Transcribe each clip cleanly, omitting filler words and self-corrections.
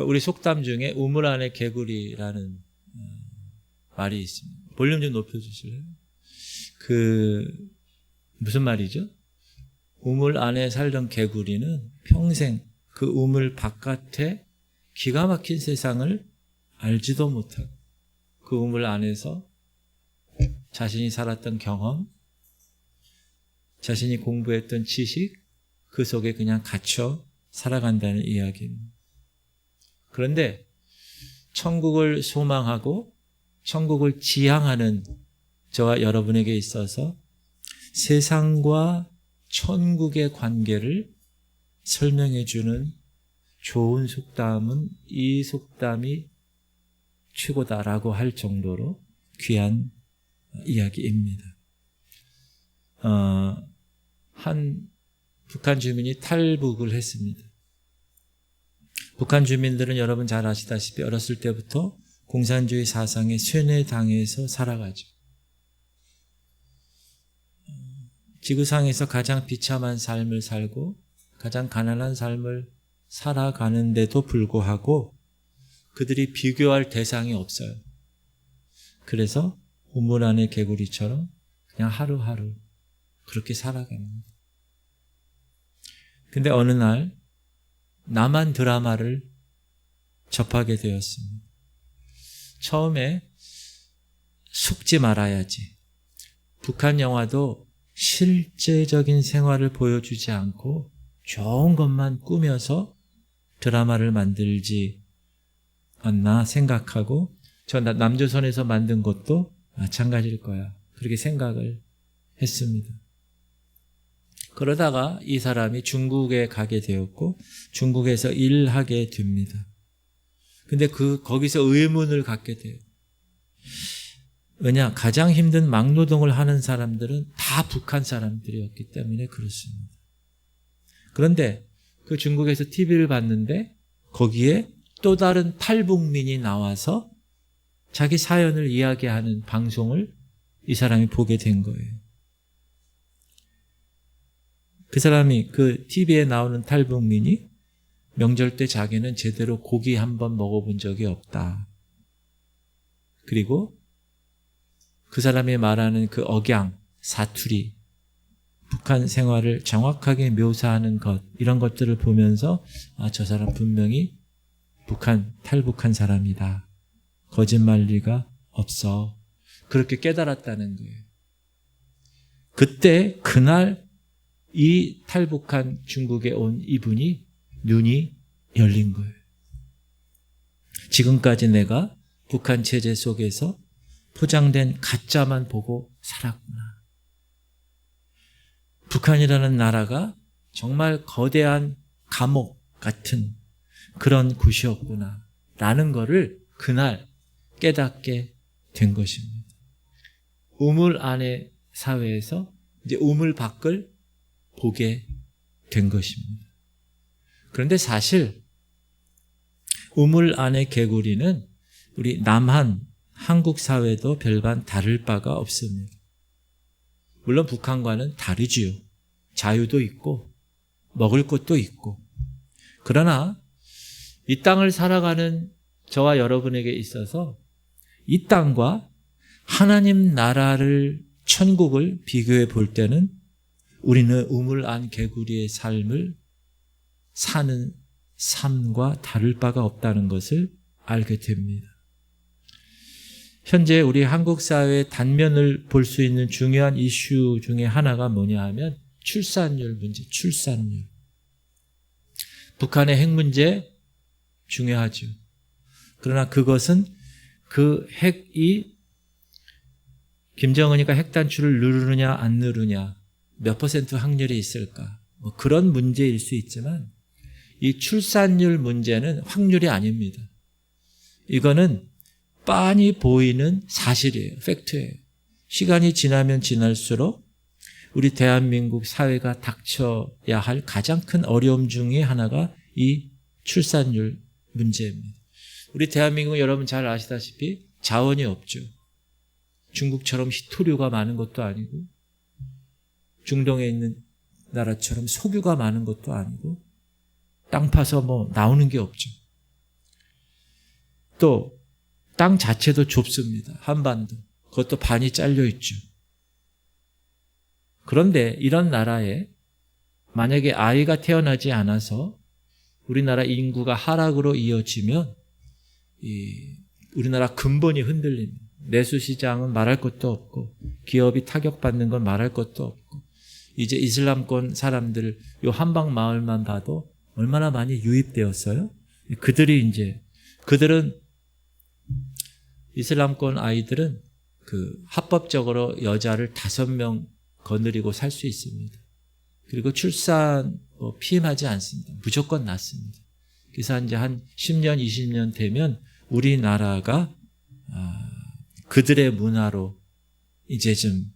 우리 속담 중에 우물 안에 개구리라는 말이 있습니다. 볼륨 좀 높여주실래요? 무슨 말이죠? 우물 안에 살던 개구리는 평생 그 우물 바깥에 기가 막힌 세상을 알지도 못하고 그 우물 안에서 자신이 살았던 경험, 자신이 공부했던 지식, 그 속에 그냥 갇혀 살아간다는 이야기입니다. 그런데 천국을 소망하고 천국을 지향하는 저와 여러분에게 있어서 세상과 천국의 관계를 설명해 주는 좋은 속담은 이 속담이 최고다라고 할 정도로 귀한 이야기입니다. 한 북한 주민이 탈북을 했습니다. 북한 주민들은 여러분 잘 아시다시피 어렸을 때부터 공산주의 사상에 쇠뇌당해서 살아가죠. 지구상에서 가장 비참한 삶을 살고 가장 가난한 삶을 살아가는데도 불구하고 그들이 비교할 대상이 없어요. 그래서 우물 안의 개구리처럼 그냥 하루하루 그렇게 살아갑니다. 근데 어느 날 남한 드라마를 접하게 되었습니다. 처음에 속지 말아야지. 북한 영화도 실제적인 생활을 보여주지 않고 좋은 것만 꾸며서 드라마를 만들지 않나 생각하고 저 남조선에서 만든 것도 마찬가지일 거야. 그렇게 생각을 했습니다. 그러다가 이 사람이 중국에 가게 되었고 중국에서 일하게 됩니다. 근데 거기서 의문을 갖게 돼요. 왜냐? 가장 힘든 막노동을 하는 사람들은 다 북한 사람들이었기 때문에 그렇습니다. 그런데 그 중국에서 TV를 봤는데 거기에 또 다른 탈북민이 나와서 자기 사연을 이야기하는 방송을 이 사람이 보게 된 거예요. 그 사람이 그 TV에 나오는 탈북민이 명절 때 자기는 제대로 고기 한번 먹어본 적이 없다. 그리고 그 사람이 말하는 그 억양, 사투리, 북한 생활을 정확하게 묘사하는 것, 이런 것들을 보면서 저 사람 분명히 탈북한 사람이다. 거짓말 리가 없어. 그렇게 깨달았다는 거예요. 그날 이 탈북한 중국에 온 이분이 눈이 열린 거예요. 지금까지 내가 북한 체제 속에서 포장된 가짜만 보고 살았구나. 북한이라는 나라가 정말 거대한 감옥 같은 그런 곳이었구나 라는 거를 그날 깨닫게 된 것입니다. 우물 안의 사회에서 이제 우물 밖을 보게 된 것입니다. 그런데 사실 우물 안의 개구리는 우리 남한, 한국 사회도 별반 다를 바가 없습니다. 물론 북한과는 다르지요. 자유도 있고 먹을 것도 있고. 그러나 이 땅을 살아가는 저와 여러분에게 있어서 이 땅과 하나님 나라를, 천국을 비교해 볼 때는 우리는 우물 안 개구리의 삶을 사는 삶과 다를 바가 없다는 것을 알게 됩니다. 현재 우리 한국 사회의 단면을 볼 수 있는 중요한 이슈 중에 하나가 뭐냐 하면 출산율 문제, 출산율. 북한의 핵 문제 중요하죠. 그러나 그것은 그 핵이 김정은이가 핵 단추를 누르느냐 안 누르냐, 몇 % 확률이 있을까, 그런 문제일 수 있지만 이 출산율 문제는 확률이 아닙니다. 이거는 빤히 보이는 사실이에요. 팩트예요. 시간이 지나면 지날수록 우리 대한민국 사회가 닥쳐야 할 가장 큰 어려움 중에 하나가 이 출산율 문제입니다. 우리 대한민국은 여러분 잘 아시다시피 자원이 없죠. 중국처럼 희토류가 많은 것도 아니고 중동에 있는 나라처럼 석유가 많은 것도 아니고 땅 파서 나오는 게 없죠. 또 땅 자체도 좁습니다. 한반도. 그것도 반이 잘려 있죠. 그런데 이런 나라에 만약에 아이가 태어나지 않아서 우리나라 인구가 하락으로 이어지면 우리나라 근본이 흔들립니다. 내수시장은 말할 것도 없고 기업이 타격받는 건 말할 것도 없고 이제 이슬람권 사람들 요 한방 마을만 봐도 얼마나 많이 유입되었어요? 그들은 이슬람권 아이들은 합법적으로 여자를 5명 거느리고 살 수 있습니다. 그리고 출산 피임하지 않습니다. 무조건 낳습니다. 그래서 이제 한 10년, 20년 되면 우리나라가 그들의 문화로 이제 좀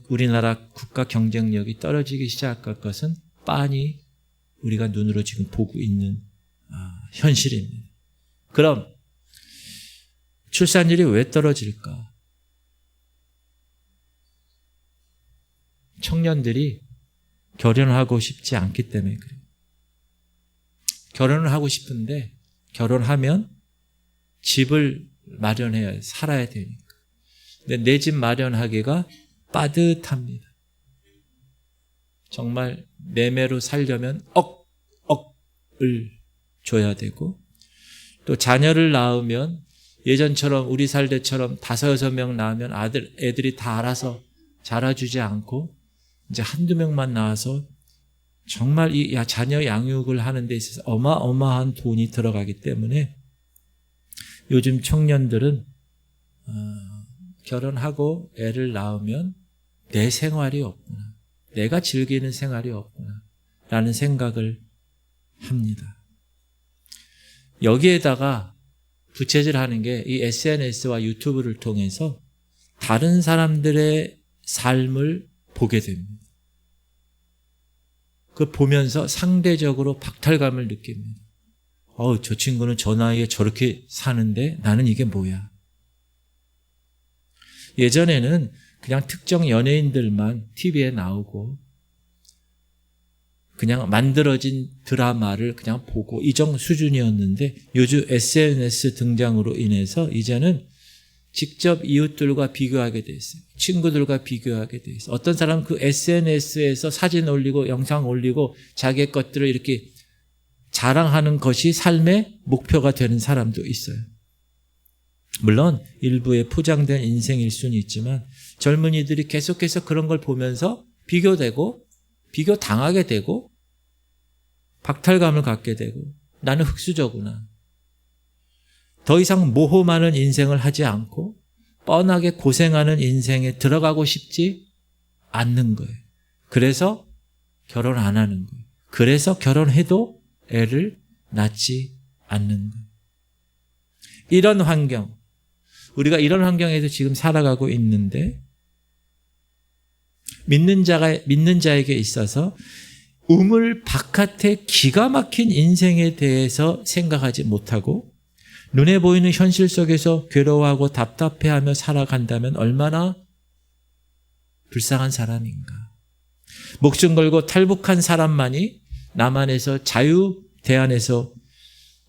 우리나라 국가 경쟁력이 떨어지기 시작할 것은 빤히 우리가 눈으로 지금 보고 있는 현실입니다. 그럼 출산율이 왜 떨어질까? 청년들이 결혼을 하고 싶지 않기 때문에 그래요. 결혼을 하고 싶은데 결혼하면 집을 마련해야 해요. 살아야 되니까. 근데 내 집 마련하기가 빠듯합니다. 정말 매매로 살려면 억을 줘야 되고 또 자녀를 낳으면 예전처럼 우리 살 때처럼 5, 6명 낳으면 애들이 다 알아서 자라주지 않고 이제 1, 2명만 낳아서 정말 자녀 양육을 하는 데 있어서 어마어마한 돈이 들어가기 때문에 요즘 청년들은 결혼하고 애를 낳으면 내 생활이 없구나. 내가 즐기는 생활이 없구나. 라는 생각을 합니다. 여기에다가 부채질하는 게 이 SNS와 유튜브를 통해서 다른 사람들의 삶을 보게 됩니다. 그 보면서 상대적으로 박탈감을 느낍니다. 저 친구는 저 나이에 저렇게 사는데 나는 이게 뭐야. 예전에는 그냥 특정 연예인들만 TV에 나오고 그냥 만들어진 드라마를 그냥 보고 이 정도 수준이었는데 요즘 SNS 등장으로 인해서 이제는 직접 이웃들과 비교하게 돼 있어요. 친구들과 비교하게 돼 있어요. 어떤 사람은 그 SNS에서 사진 올리고 영상 올리고 자기의 것들을 이렇게 자랑하는 것이 삶의 목표가 되는 사람도 있어요. 물론 일부에 포장된 인생일 수는 있지만 젊은이들이 계속해서 그런 걸 보면서 비교되고 비교당하게 되고 박탈감을 갖게 되고 나는 흑수저구나. 더 이상 모험하는 인생을 하지 않고 뻔하게 고생하는 인생에 들어가고 싶지 않는 거예요. 그래서 결혼 안 하는 거예요. 그래서 결혼해도 애를 낳지 않는 거예요. 이런 환경, 우리가 이런 환경에서 지금 살아가고 있는데 믿는 자에게 있어서 우물 바깥의 기가 막힌 인생에 대해서 생각하지 못하고 눈에 보이는 현실 속에서 괴로워하고 답답해하며 살아간다면 얼마나 불쌍한 사람인가. 목숨 걸고 탈북한 사람만이 남한에서 대안에서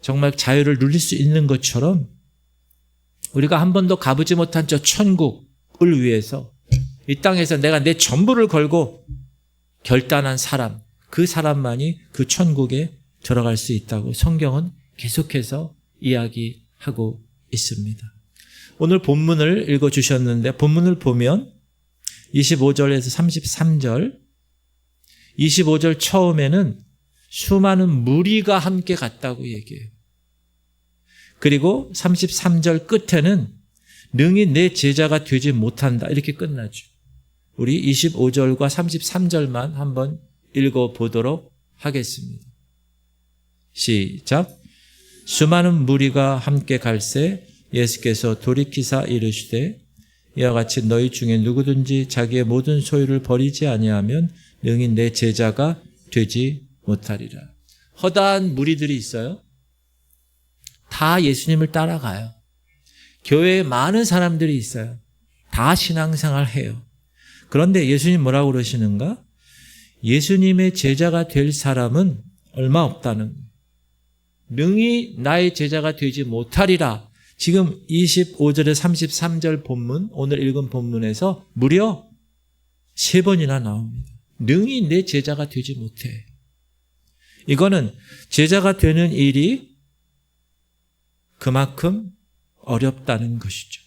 정말 자유를 누릴 수 있는 것처럼 우리가 한 번도 가보지 못한 저 천국을 위해서 이 땅에서 내가 내 전부를 걸고 결단한 사람, 그 사람만이 그 천국에 들어갈 수 있다고 성경은 계속해서 이야기하고 있습니다. 오늘 본문을 읽어주셨는데 본문을 보면 25절에서 33절 25절 처음에는 수많은 무리가 함께 갔다고 얘기해요. 그리고 33절 끝에는 능히 내 제자가 되지 못한다 이렇게 끝나죠. 우리 25절과 33절만 한번 읽어보도록 하겠습니다. 시작. 수많은 무리가 함께 갈새 예수께서 돌이키사 이르시되 이와 같이 너희 중에 누구든지 자기의 모든 소유를 버리지 아니하면 능히 내 제자가 되지 못하리라. 허다한 무리들이 있어요. 다 예수님을 따라가요. 교회에 많은 사람들이 있어요. 다 신앙생활 해요. 그런데 예수님 뭐라고 그러시는가? 예수님의 제자가 될 사람은 얼마 없다는 거예요. 능히 나의 제자가 되지 못하리라. 지금 25절에 33절 본문, 오늘 읽은 본문에서 무려 3번이나 나옵니다. 능히 내 제자가 되지 못해. 이거는 제자가 되는 일이 그만큼 어렵다는 것이죠.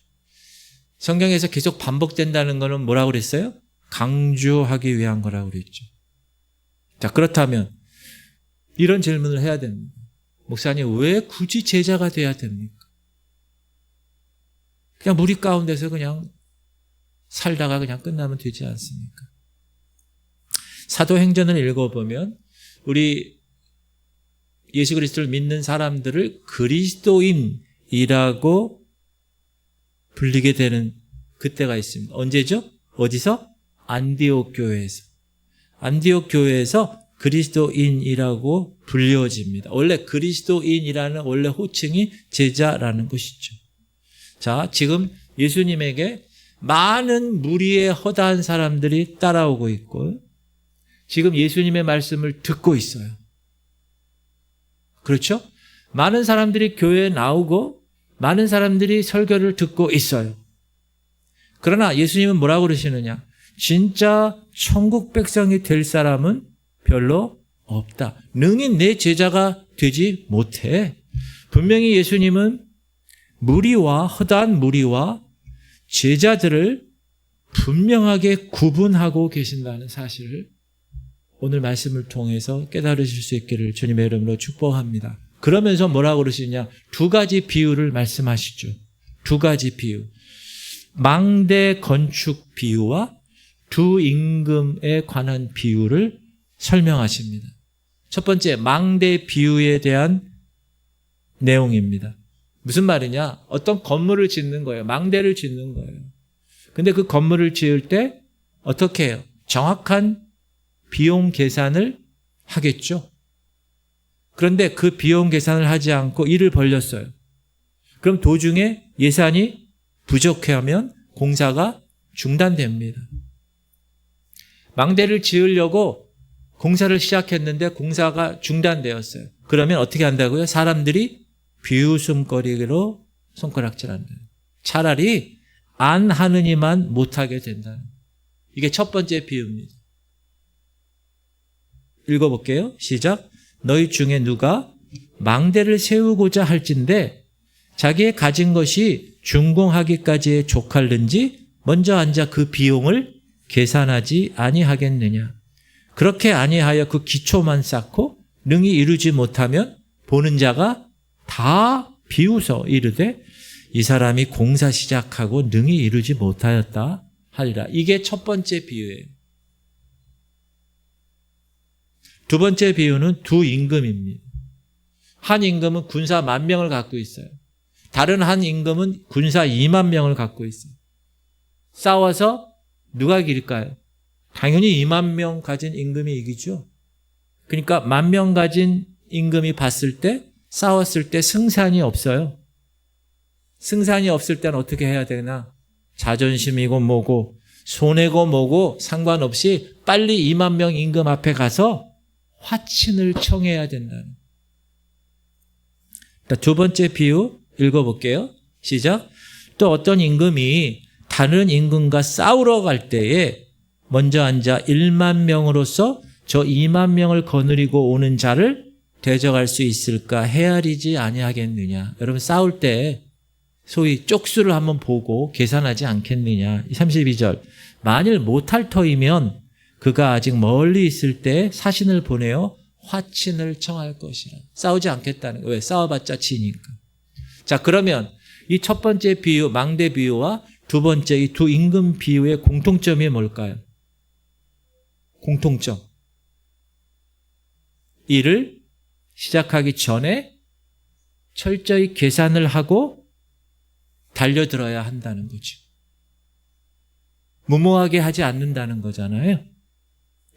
성경에서 계속 반복된다는 것은 뭐라고 그랬어요? 강조하기 위한 거라고 그랬죠. 자, 그렇다면 이런 질문을 해야 됩니다. 목사님, 왜 굳이 제자가 돼야 됩니까? 그냥 무리 가운데서 그냥 살다가 그냥 끝나면 되지 않습니까? 사도행전을 읽어보면 우리 예수 그리스도를 믿는 사람들을 그리스도인이라고 불리게 되는 그때가 있습니다. 언제죠? 어디서? 안디옥 교회에서. 안디옥 교회에서 그리스도인이라고 불려집니다. 원래 그리스도인이라는 원래 호칭이 제자라는 것이죠. 자, 지금 예수님에게 많은 무리의 허다한 사람들이 따라오고 있고 지금 예수님의 말씀을 듣고 있어요. 그렇죠? 많은 사람들이 교회에 나오고 많은 사람들이 설교를 듣고 있어요. 그러나 예수님은 뭐라고 그러시느냐? 진짜 천국 백성이 될 사람은 별로 없다. 능히 내 제자가 되지 못해. 분명히 예수님은 무리와 허다한 무리와 제자들을 분명하게 구분하고 계신다는 사실을 오늘 말씀을 통해서 깨달으실 수 있기를 주님의 이름으로 축복합니다. 그러면서 뭐라고 그러시냐? 2가지 비유를 말씀하시죠. 2가지 비유. 망대 건축 비유와 두 임금에 관한 비유를 설명하십니다. 첫 번째, 망대 비유에 대한 내용입니다. 무슨 말이냐? 어떤 건물을 짓는 거예요. 망대를 짓는 거예요. 근데 그 건물을 지을 때 어떻게 해요? 정확한 비용 계산을 하겠죠. 그런데 그 비용 계산을 하지 않고 일을 벌렸어요. 그럼 도중에 예산이 부족하면 공사가 중단됩니다. 망대를 지으려고 공사를 시작했는데 공사가 중단되었어요. 그러면 어떻게 한다고요? 사람들이 비웃음거리로 손가락질한다. 차라리 안 하느니만 못하게 된다는. 이게 첫 번째 비유입니다. 읽어볼게요. 시작. 너희 중에 누가 망대를 세우고자 할진대 자기의 가진 것이 준공하기까지에 족할는지 먼저 앉아 그 비용을 계산하지 아니하겠느냐. 그렇게 아니하여 그 기초만 쌓고 능히 이루지 못하면 보는 자가 다 비웃어 이르되 이 사람이 공사 시작하고 능히 이루지 못하였다 하리라. 이게 첫 번째 비유예요. 두 번째 비유는 두 임금입니다. 한 임금은 군사 10,000명을 갖고 있어요. 다른 한 임금은 군사 20,000명을 갖고 있어요. 싸워서 누가 이길까요? 당연히 20,000명 가진 임금이 이기죠. 그러니까 10,000명 가진 임금이 봤을 때 싸웠을 때 승산이 없어요. 승산이 없을 때는 어떻게 해야 되나? 자존심이고 뭐고 손해고 뭐고 상관없이 빨리 20,000명 임금 앞에 가서 화친을 청해야 된다는. 두 번째 비유 읽어볼게요. 시작. 또 어떤 임금이 다른 임금과 싸우러 갈 때에 먼저 앉아 10,000명으로서 저 20,000명을 거느리고 오는 자를 대적할 수 있을까 헤아리지 아니하겠느냐. 여러분 싸울 때 소위 쪽수를 한번 보고 계산하지 않겠느냐. 32절. 만일 못할 터이면 그가 아직 멀리 있을 때 사신을 보내어 화친을 청할 것이라. 싸우지 않겠다는 거예요. 왜? 싸워봤자 지니까. 자, 그러면 이 첫 번째 비유, 망대 비유와 두 번째 이 두 임금 비유의 공통점이 뭘까요? 공통점. 일을 시작하기 전에 철저히 계산을 하고 달려들어야 한다는 거죠. 무모하게 하지 않는다는 거잖아요.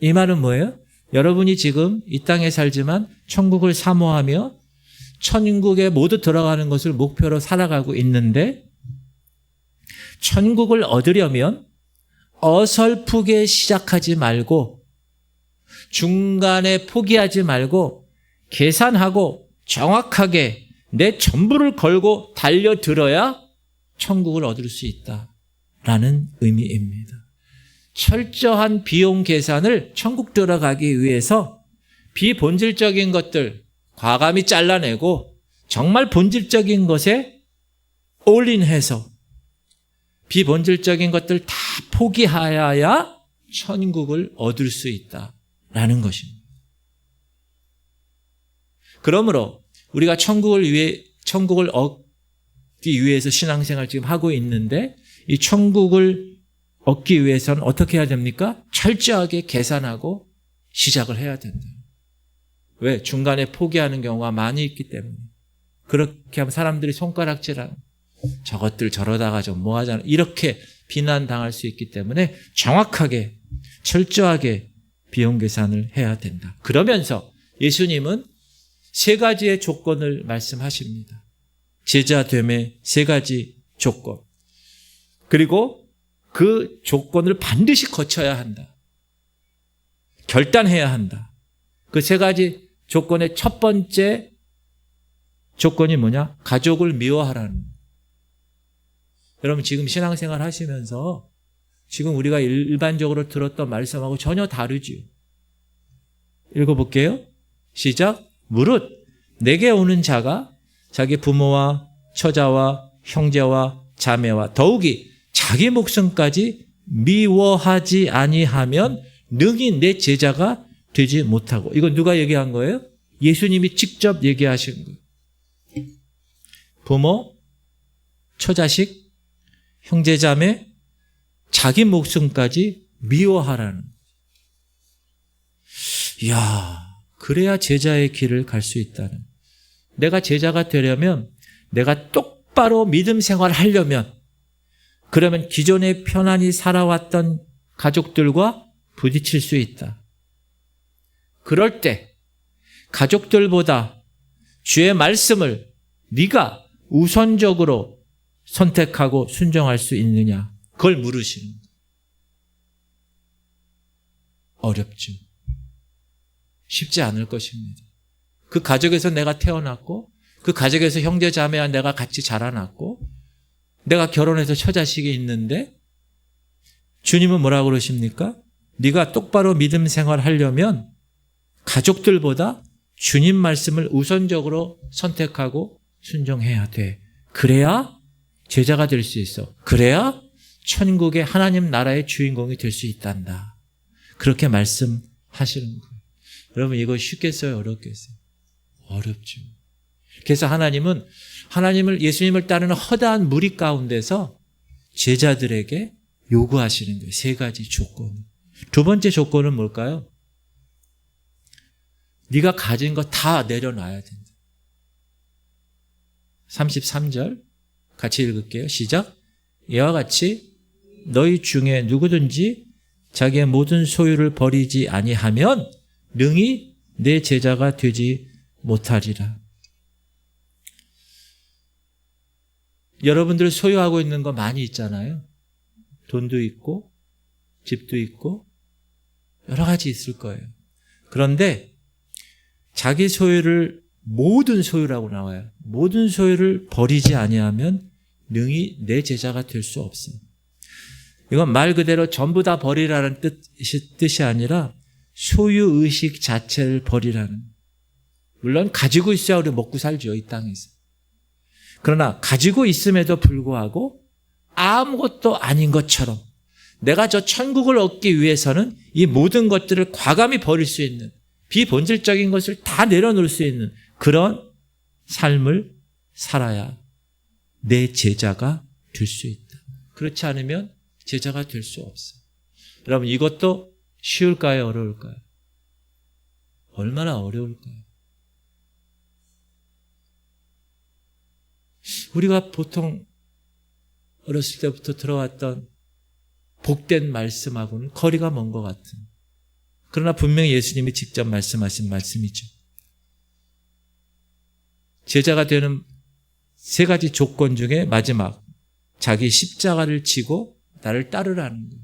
이 말은 뭐예요? 여러분이 지금 이 땅에 살지만 천국을 사모하며 천국에 모두 들어가는 것을 목표로 살아가고 있는데 천국을 얻으려면 어설프게 시작하지 말고 중간에 포기하지 말고 계산하고 정확하게 내 전부를 걸고 달려들어야 천국을 얻을 수 있다라는 의미입니다. 철저한 비용 계산을 천국 들어가기 위해서 비본질적인 것들 과감히 잘라내고 정말 본질적인 것에 올인해서 비본질적인 것들 다 포기하여야 천국을 얻을 수 있다라는 것입니다. 그러므로 우리가 천국을 얻기 위해서 신앙생활 지금 하고 있는데 이 천국을 얻기 위해서는 어떻게 해야 됩니까? 철저하게 계산하고 시작을 해야 된다. 왜? 중간에 포기하는 경우가 많이 있기 때문에. 그렇게 하면 사람들이 손가락질하는 저것들 저러다가 좀 뭐하잖아 이렇게 비난당할 수 있기 때문에 정확하게 철저하게 비용 계산을 해야 된다. 그러면서 예수님은 세 가지의 조건을 말씀하십니다. 제자됨의 세 가지 조건. 그리고 그 조건을 반드시 거쳐야 한다. 결단해야 한다. 그 세 가지 조건의 첫 번째 조건이 뭐냐? 가족을 미워하라는. 여러분 지금 신앙생활 하시면서 지금 우리가 일반적으로 들었던 말씀하고 전혀 다르지요. 읽어볼게요. 시작. 무릇 내게 오는 자가 자기 부모와 처자와 형제와 자매와 더욱이 자기 목숨까지 미워하지 아니하면 능히 내 제자가 되지 못하고. 이건 누가 얘기한 거예요? 예수님이 직접 얘기하신 거예요. 부모, 처자식, 형제자매, 자기 목숨까지 미워하라는. 이야, 그래야 제자의 길을 갈 수 있다는. 내가 제자가 되려면 내가 똑바로 믿음 생활을 하려면 그러면 기존에 편안히 살아왔던 가족들과 부딪힐 수 있다. 그럴 때 가족들보다 주의 말씀을 네가 우선적으로 선택하고 순종할 수 있느냐? 그걸 물으시는 거예요. 어렵죠. 쉽지 않을 것입니다. 그 가족에서 내가 태어났고 그 가족에서 형제 자매와 내가 같이 자라났고 내가 결혼해서 처자식이 있는데 주님은 뭐라고 그러십니까? 네가 똑바로 믿음 생활하려면 가족들보다 주님 말씀을 우선적으로 선택하고 순종해야 돼. 그래야 제자가 될 수 있어. 그래야 천국의 하나님 나라의 주인공이 될 수 있단다. 그렇게 말씀하시는 거예요. 여러분 이거 쉽겠어요? 어렵겠어요? 어렵죠. 그래서 하나님을 예수님을 따르는 허다한 무리 가운데서 제자들에게 요구하시는 거예요. 세 가지 조건. 두 번째 조건은 뭘까요? 네가 가진 거 다 내려놔야 된다. 33절 같이 읽을게요. 시작. 이와 같이 너희 중에 누구든지 자기의 모든 소유를 버리지 아니하면 능히 내 제자가 되지 못하리라. 여러분들 소유하고 있는 거 많이 있잖아요. 돈도 있고 집도 있고 여러 가지 있을 거예요. 그런데 자기 소유를 모든 소유라고 나와요. 모든 소유를 버리지 아니하면 능히 내 제자가 될 수 없습니다. 이건 말 그대로 전부 다 버리라는 뜻이 아니라 소유의식 자체를 버리라는. 물론 가지고 있어야 우리 먹고 살죠. 이 땅에서. 그러나 가지고 있음에도 불구하고 아무것도 아닌 것처럼 내가 저 천국을 얻기 위해서는 이 모든 것들을 과감히 버릴 수 있는 비본질적인 것을 다 내려놓을 수 있는 그런 삶을 살아야 내 제자가 될 수 있다. 그렇지 않으면 제자가 될 수 없어요. 여러분 이것도 쉬울까요? 어려울까요? 얼마나 어려울까요? 우리가 보통 어렸을 때부터 들어왔던 복된 말씀하고는 거리가 먼 것 같은. 그러나 분명히 예수님이 직접 말씀하신 말씀이죠. 제자가 되는 세 가지 조건 중에 마지막, 자기 십자가를 지고 나를 따르라는 거예요.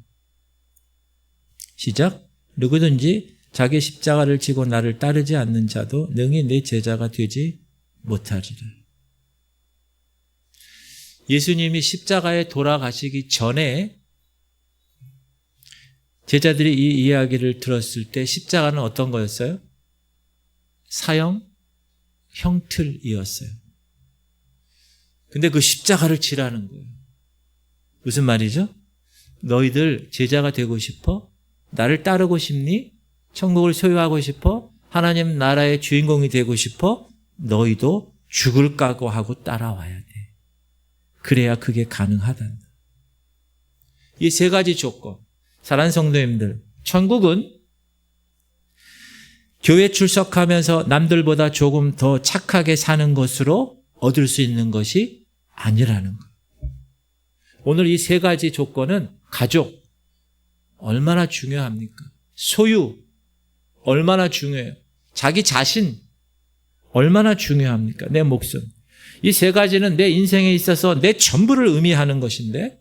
시작. 누구든지 자기 십자가를 지고 나를 따르지 않는 자도 능히 내 제자가 되지 못하리라. 예수님이 십자가에 돌아가시기 전에 제자들이 이 이야기를 들었을 때 십자가는 어떤 거였어요? 사형, 형틀이었어요. 근데 그 십자가를 지라는 거예요. 무슨 말이죠? 너희들 제자가 되고 싶어? 나를 따르고 싶니? 천국을 소유하고 싶어? 하나님 나라의 주인공이 되고 싶어? 너희도 죽을 각오하고 따라와야 돼. 그래야 그게 가능하단다. 이 세 가지 조건. 사랑하는 성도님들, 천국은 교회 출석하면서 남들보다 조금 더 착하게 사는 것으로 얻을 수 있는 것이 아니라는 거예요. 오늘 이 세 가지 조건은 가족, 얼마나 중요합니까? 소유, 얼마나 중요해요? 자기 자신, 얼마나 중요합니까? 내 목숨. 이 세 가지는 내 인생에 있어서 내 전부를 의미하는 것인데,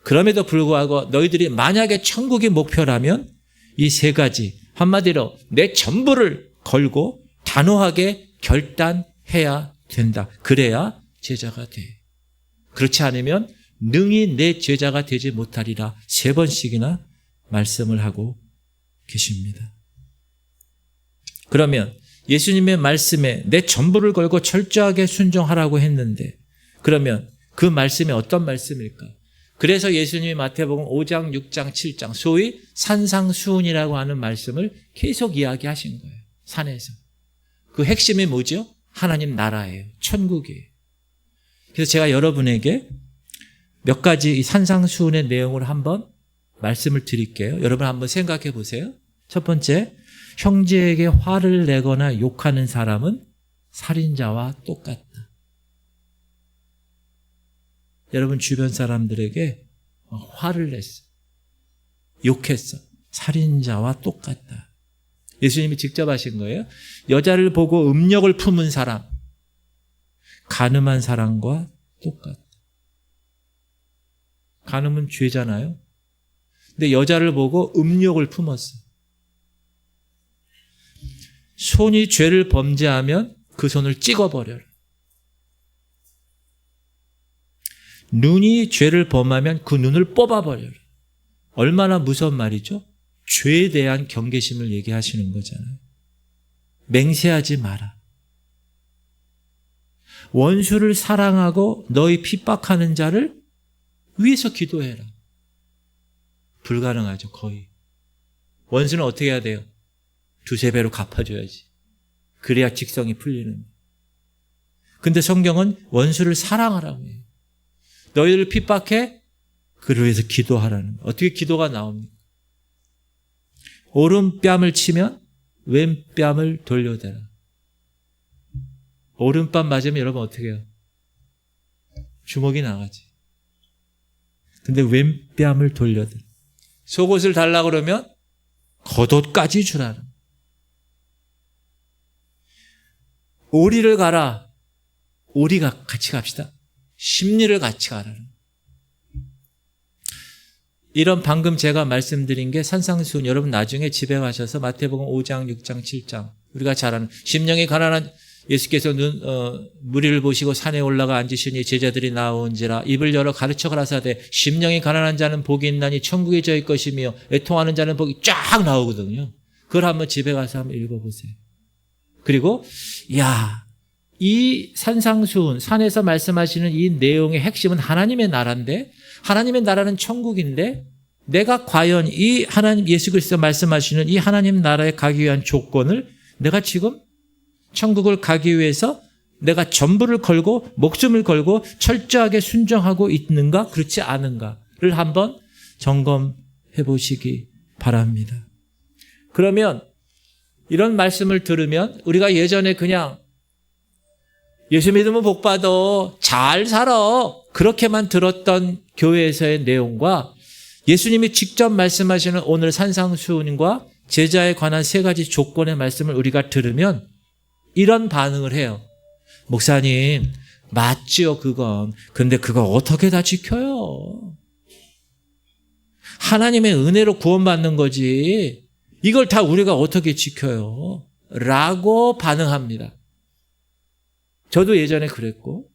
그럼에도 불구하고 너희들이 만약에 천국이 목표라면 이 세 가지, 한마디로 내 전부를 걸고 단호하게 결단해야 된다. 그래야 제자가 돼. 그렇지 않으면 능히 내 제자가 되지 못하리라 3번씩이나 말씀을 하고 계십니다. 그러면 예수님의 말씀에 내 전부를 걸고 철저하게 순종하라고 했는데, 그러면 그 말씀이 어떤 말씀일까? 그래서 예수님이 마태복음 5장, 6장, 7장 소위 산상수훈이라고 하는 말씀을 계속 이야기하신 거예요. 산에서. 그 핵심이 뭐죠? 하나님 나라예요. 천국이에요. 그래서 제가 여러분에게 몇 가지 이 산상수훈의 내용을 한번 말씀을 드릴게요. 여러분 한번 생각해 보세요. 첫 번째, 형제에게 화를 내거나 욕하는 사람은 살인자와 똑같다. 여러분 주변 사람들에게 화를 냈어. 욕했어. 살인자와 똑같다. 예수님이 직접 하신 거예요. 여자를 보고 음욕을 품은 사람, 간음한 사람과 똑같다. 간음은 죄잖아요. 근데 여자를 보고 음욕을 품었어. 손이 죄를 범죄하면 그 손을 찍어버려라. 눈이 죄를 범하면 그 눈을 뽑아버려라. 얼마나 무서운 말이죠? 죄에 대한 경계심을 얘기하시는 거잖아요. 맹세하지 마라. 원수를 사랑하고 너희 핍박하는 자를 위해서 기도해라. 불가능하죠, 거의. 원수는 어떻게 해야 돼요? 2-3배로 갚아줘야지. 그래야 직성이 풀리는. 근데 성경은 원수를 사랑하라고 해요. 너희를 핍박해? 그를 위해서 기도하라는. 어떻게 기도가 나옵니까? 오른뺨을 치면 왼뺨을 돌려대라. 오른뺨 맞으면 여러분 어떻게 해요? 주먹이 나가지. 근데 왼뺨을 돌려대라. 속옷을 달라고 그러면 겉옷까지 주라는. 오리를 가라. 오리가 같이 갑시다. 심리를 같이 가라는. 이런 방금 제가 말씀드린 게 산상수훈. 여러분 나중에 집에 가셔서 마태복음 5장, 6장, 7장 우리가 잘 아는 심령이 가난한 예수께서 무리를 보시고 산에 올라가 앉으시니 제자들이 나온지라 입을 열어 가르쳐 가라사대 심령이 가난한 자는 복이 있나니 천국에 저희 것이며 애통하는 자는 복이 쫙 나오거든요. 그걸 한번 집에 가서 한번 읽어보세요. 그리고 이 산상수훈, 산에서 말씀하시는 이 내용의 핵심은 하나님의 나라인데, 하나님의 나라는 천국인데, 내가 과연 이 하나님 예수 그리스도 말씀하시는 이 하나님 나라에 가기 위한 조건을 내가 지금 천국을 가기 위해서 내가 전부를 걸고 목숨을 걸고 철저하게 순종하고 있는가 그렇지 않은가를 한번 점검해 보시기 바랍니다. 그러면 이런 말씀을 들으면 우리가 예전에 그냥 예수 믿으면 복 받아, 잘 살아, 그렇게만 들었던 교회에서의 내용과 예수님이 직접 말씀하시는 오늘 산상수훈과 제자에 관한 3가지 조건의 말씀을 우리가 들으면 이런 반응을 해요. 목사님, 맞지요, 그건. 근데 그거 어떻게 다 지켜요? 하나님의 은혜로 구원받는 거지. 이걸 다 우리가 어떻게 지켜요? 라고 반응합니다. 저도 예전에 그랬고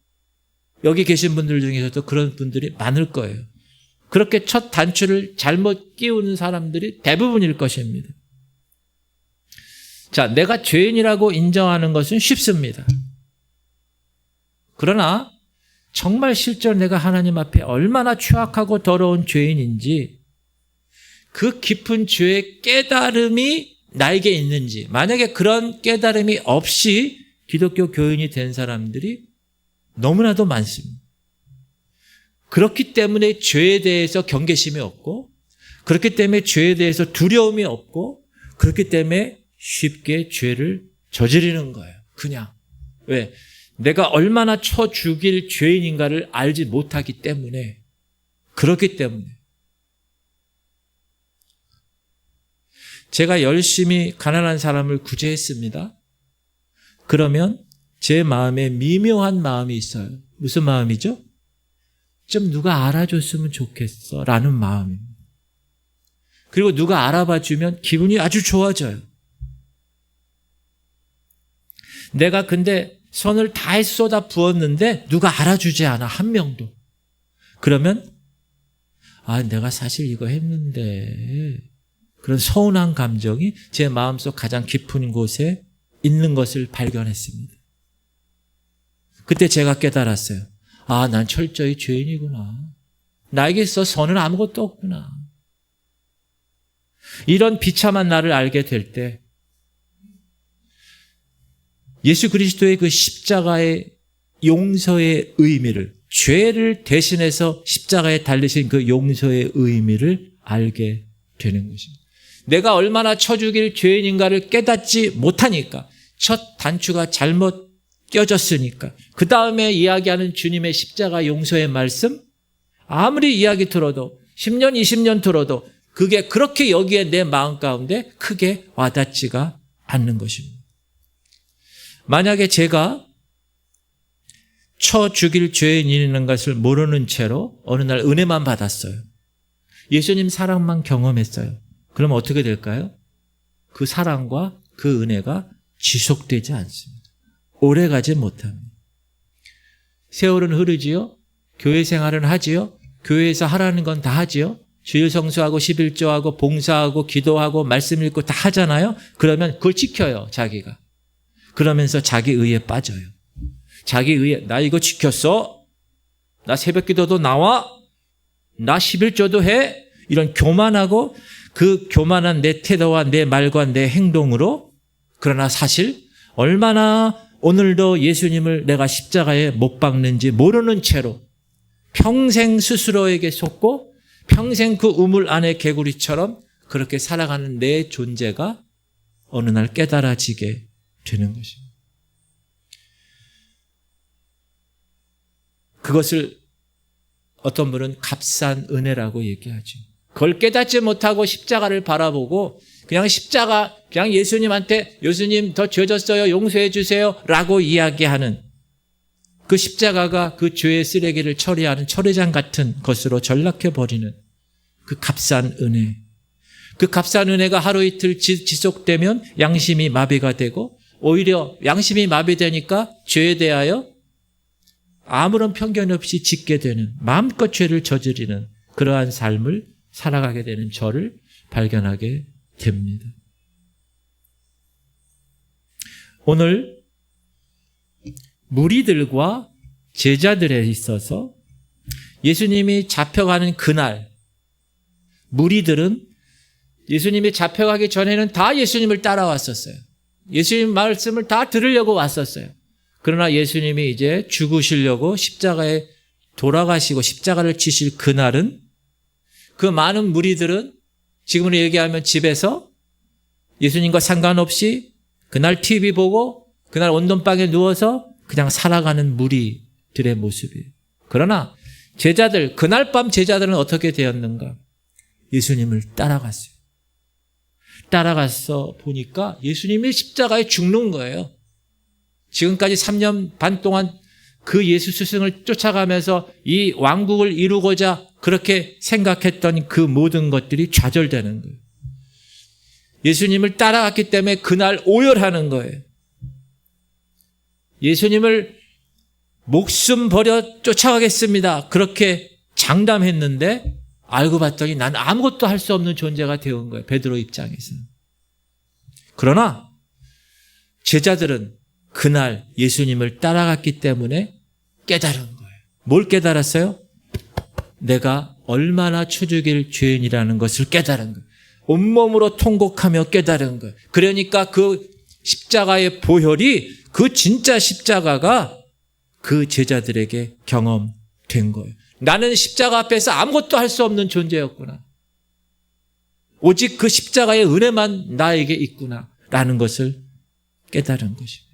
여기 계신 분들 중에서도 그런 분들이 많을 거예요. 그렇게 첫 단추를 잘못 끼우는 사람들이 대부분일 것입니다. 자, 내가 죄인이라고 인정하는 것은 쉽습니다. 그러나 정말 실제로 내가 하나님 앞에 얼마나 추악하고 더러운 죄인인지 그 깊은 죄의 깨달음이 나에게 있는지, 만약에 그런 깨달음이 없이 기독교 교인이 된 사람들이 너무나도 많습니다. 그렇기 때문에 죄에 대해서 경계심이 없고, 그렇기 때문에 죄에 대해서 두려움이 없고, 그렇기 때문에 쉽게 죄를 저지르는 거예요. 그냥. 왜? 내가 얼마나 쳐 죽일 죄인인가를 알지 못하기 때문에, 그렇기 때문에. 제가 열심히 가난한 사람을 구제했습니다. 그러면 제 마음에 미묘한 마음이 있어요. 무슨 마음이죠? 좀 누가 알아줬으면 좋겠어 라는 마음입니다. 그리고 누가 알아봐주면 기분이 아주 좋아져요. 내가 근데 선을 다해서 쏟아 부었는데 누가 알아주지 않아, 한 명도. 그러면 내가 사실 이거 했는데, 그런 서운한 감정이 제 마음속 가장 깊은 곳에 있는 것을 발견했습니다. 그때 제가 깨달았어요. 난 철저히 죄인이구나. 나에게 있어 선은 아무것도 없구나. 이런 비참한 나를 알게 될 때 예수 그리스도의 그 십자가의 용서의 의미를, 죄를 대신해서 십자가에 달리신 그 용서의 의미를 알게 되는 것입니다. 내가 얼마나 쳐 죽일 죄인인가를 깨닫지 못하니까, 첫 단추가 잘못 껴졌으니까, 그 다음에 이야기하는 주님의 십자가 용서의 말씀, 아무리 이야기 들어도 10년, 20년 들어도 그게 그렇게 여기에 내 마음 가운데 크게 와닿지가 않는 것입니다. 만약에 제가 쳐 죽일 죄인이 있는 것을 모르는 채로 어느 날 은혜만 받았어요. 예수님 사랑만 경험했어요. 그럼 어떻게 될까요? 그 사랑과 그 은혜가 지속되지 않습니다. 오래가지 못합니다. 세월은 흐르지요. 교회 생활은 하지요. 교회에서 하라는 건 다 하지요. 주일 성수하고 11조하고 봉사하고 기도하고 말씀 읽고 다 하잖아요. 그러면 그걸 지켜요, 자기가. 그러면서 자기 의에 빠져요. 자기 의에, 나 이거 지켰어. 나 새벽 기도도 나와. 나 11조도 해. 이런 교만하고, 그 교만한 내 태도와 내 말과 내 행동으로, 그러나 사실 얼마나 오늘도 예수님을 내가 십자가에 못 박는지 모르는 채로 평생 스스로에게 속고 평생 그 우물 안의 개구리처럼 그렇게 살아가는 내 존재가 어느 날 깨달아지게 되는 것입니다. 그것을 어떤 분은 값싼 은혜라고 얘기하죠. 그걸 깨닫지 못하고 십자가를 바라보고 그냥 십자가, 그냥 예수님한테 예수님 더 죄 졌어요, 용서해 주세요 라고 이야기하는 그 십자가가 그 죄의 쓰레기를 처리하는 처리장 같은 것으로 전락해버리는 그 값싼 은혜. 그 값싼 은혜가 하루 이틀 지속되면 양심이 마비가 되고, 오히려 양심이 마비되니까 죄에 대하여 아무런 편견 없이 짓게 되는, 마음껏 죄를 저지르는 그러한 삶을 살아가게 되는 저를 발견하게 됩니다. 오늘 무리들과 제자들에 있어서 예수님이 잡혀가는 그날, 무리들은 예수님이 잡혀가기 전에는 다 예수님을 따라왔었어요. 예수님 말씀을 다 들으려고 왔었어요. 그러나 예수님이 이제 죽으시려고 십자가에 돌아가시고 십자가를 치실 그날은 그 많은 무리들은 지금으로 얘기하면 집에서 예수님과 상관없이 그날 TV 보고 그날 온돈방에 누워서 그냥 살아가는 무리들의 모습이에요. 그러나 제자들, 그날 밤 제자들은 어떻게 되었는가? 예수님을 따라갔어요. 따라가서 보니까 예수님이 십자가에 죽는 거예요. 지금까지 3년 반 동안 그 예수 스승을 쫓아가면서 이 왕국을 이루고자 그렇게 생각했던 그 모든 것들이 좌절되는 거예요. 예수님을 따라갔기 때문에 그날 오열하는 거예요. 예수님을 목숨 버려 쫓아가겠습니다. 그렇게 장담했는데 알고 봤더니 난 아무것도 할 수 없는 존재가 되어온 거예요. 베드로 입장에서는. 그러나 제자들은 그날 예수님을 따라갔기 때문에 깨달은 거예요. 뭘 깨달았어요? 내가 얼마나 초죽일 죄인이라는 것을 깨달은 거예요. 온몸으로 통곡하며 깨달은 거예요. 그러니까 그 십자가의 보혈이, 그 진짜 십자가가 그 제자들에게 경험된 거예요. 나는 십자가 앞에서 아무것도 할 수 없는 존재였구나. 오직 그 십자가의 은혜만 나에게 있구나 라는 것을 깨달은 것입니다.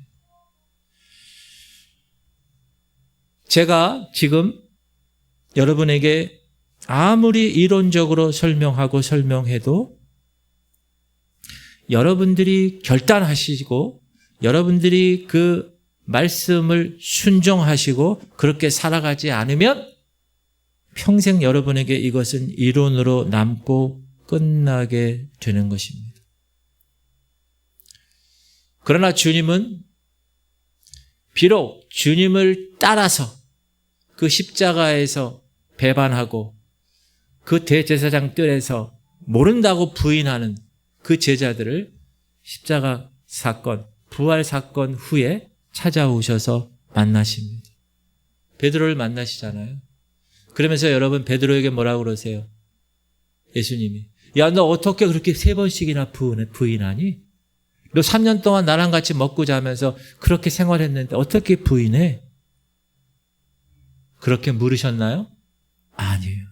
제가 지금 여러분에게 아무리 이론적으로 설명해도 여러분들이 결단하시고 여러분들이 그 말씀을 순종하시고 그렇게 살아가지 않으면 평생 여러분에게 이것은 이론으로 남고 끝나게 되는 것입니다. 그러나 주님은 비록 주님을 따라서 그 십자가에서 배반하고 그 대제사장 뜰에서 모른다고 부인하는 그 제자들을 십자가 사건, 부활 사건 후에 찾아오셔서 만나십니다. 베드로를 만나시잖아요. 그러면서 여러분 베드로에게 뭐라고 그러세요? 예수님이 야, 너 어떻게 그렇게 3번씩이나 부인하니? 너 3년 동안 나랑 같이 먹고 자면서 그렇게 생활했는데 어떻게 부인해? 그렇게 물으셨나요? 아니에요.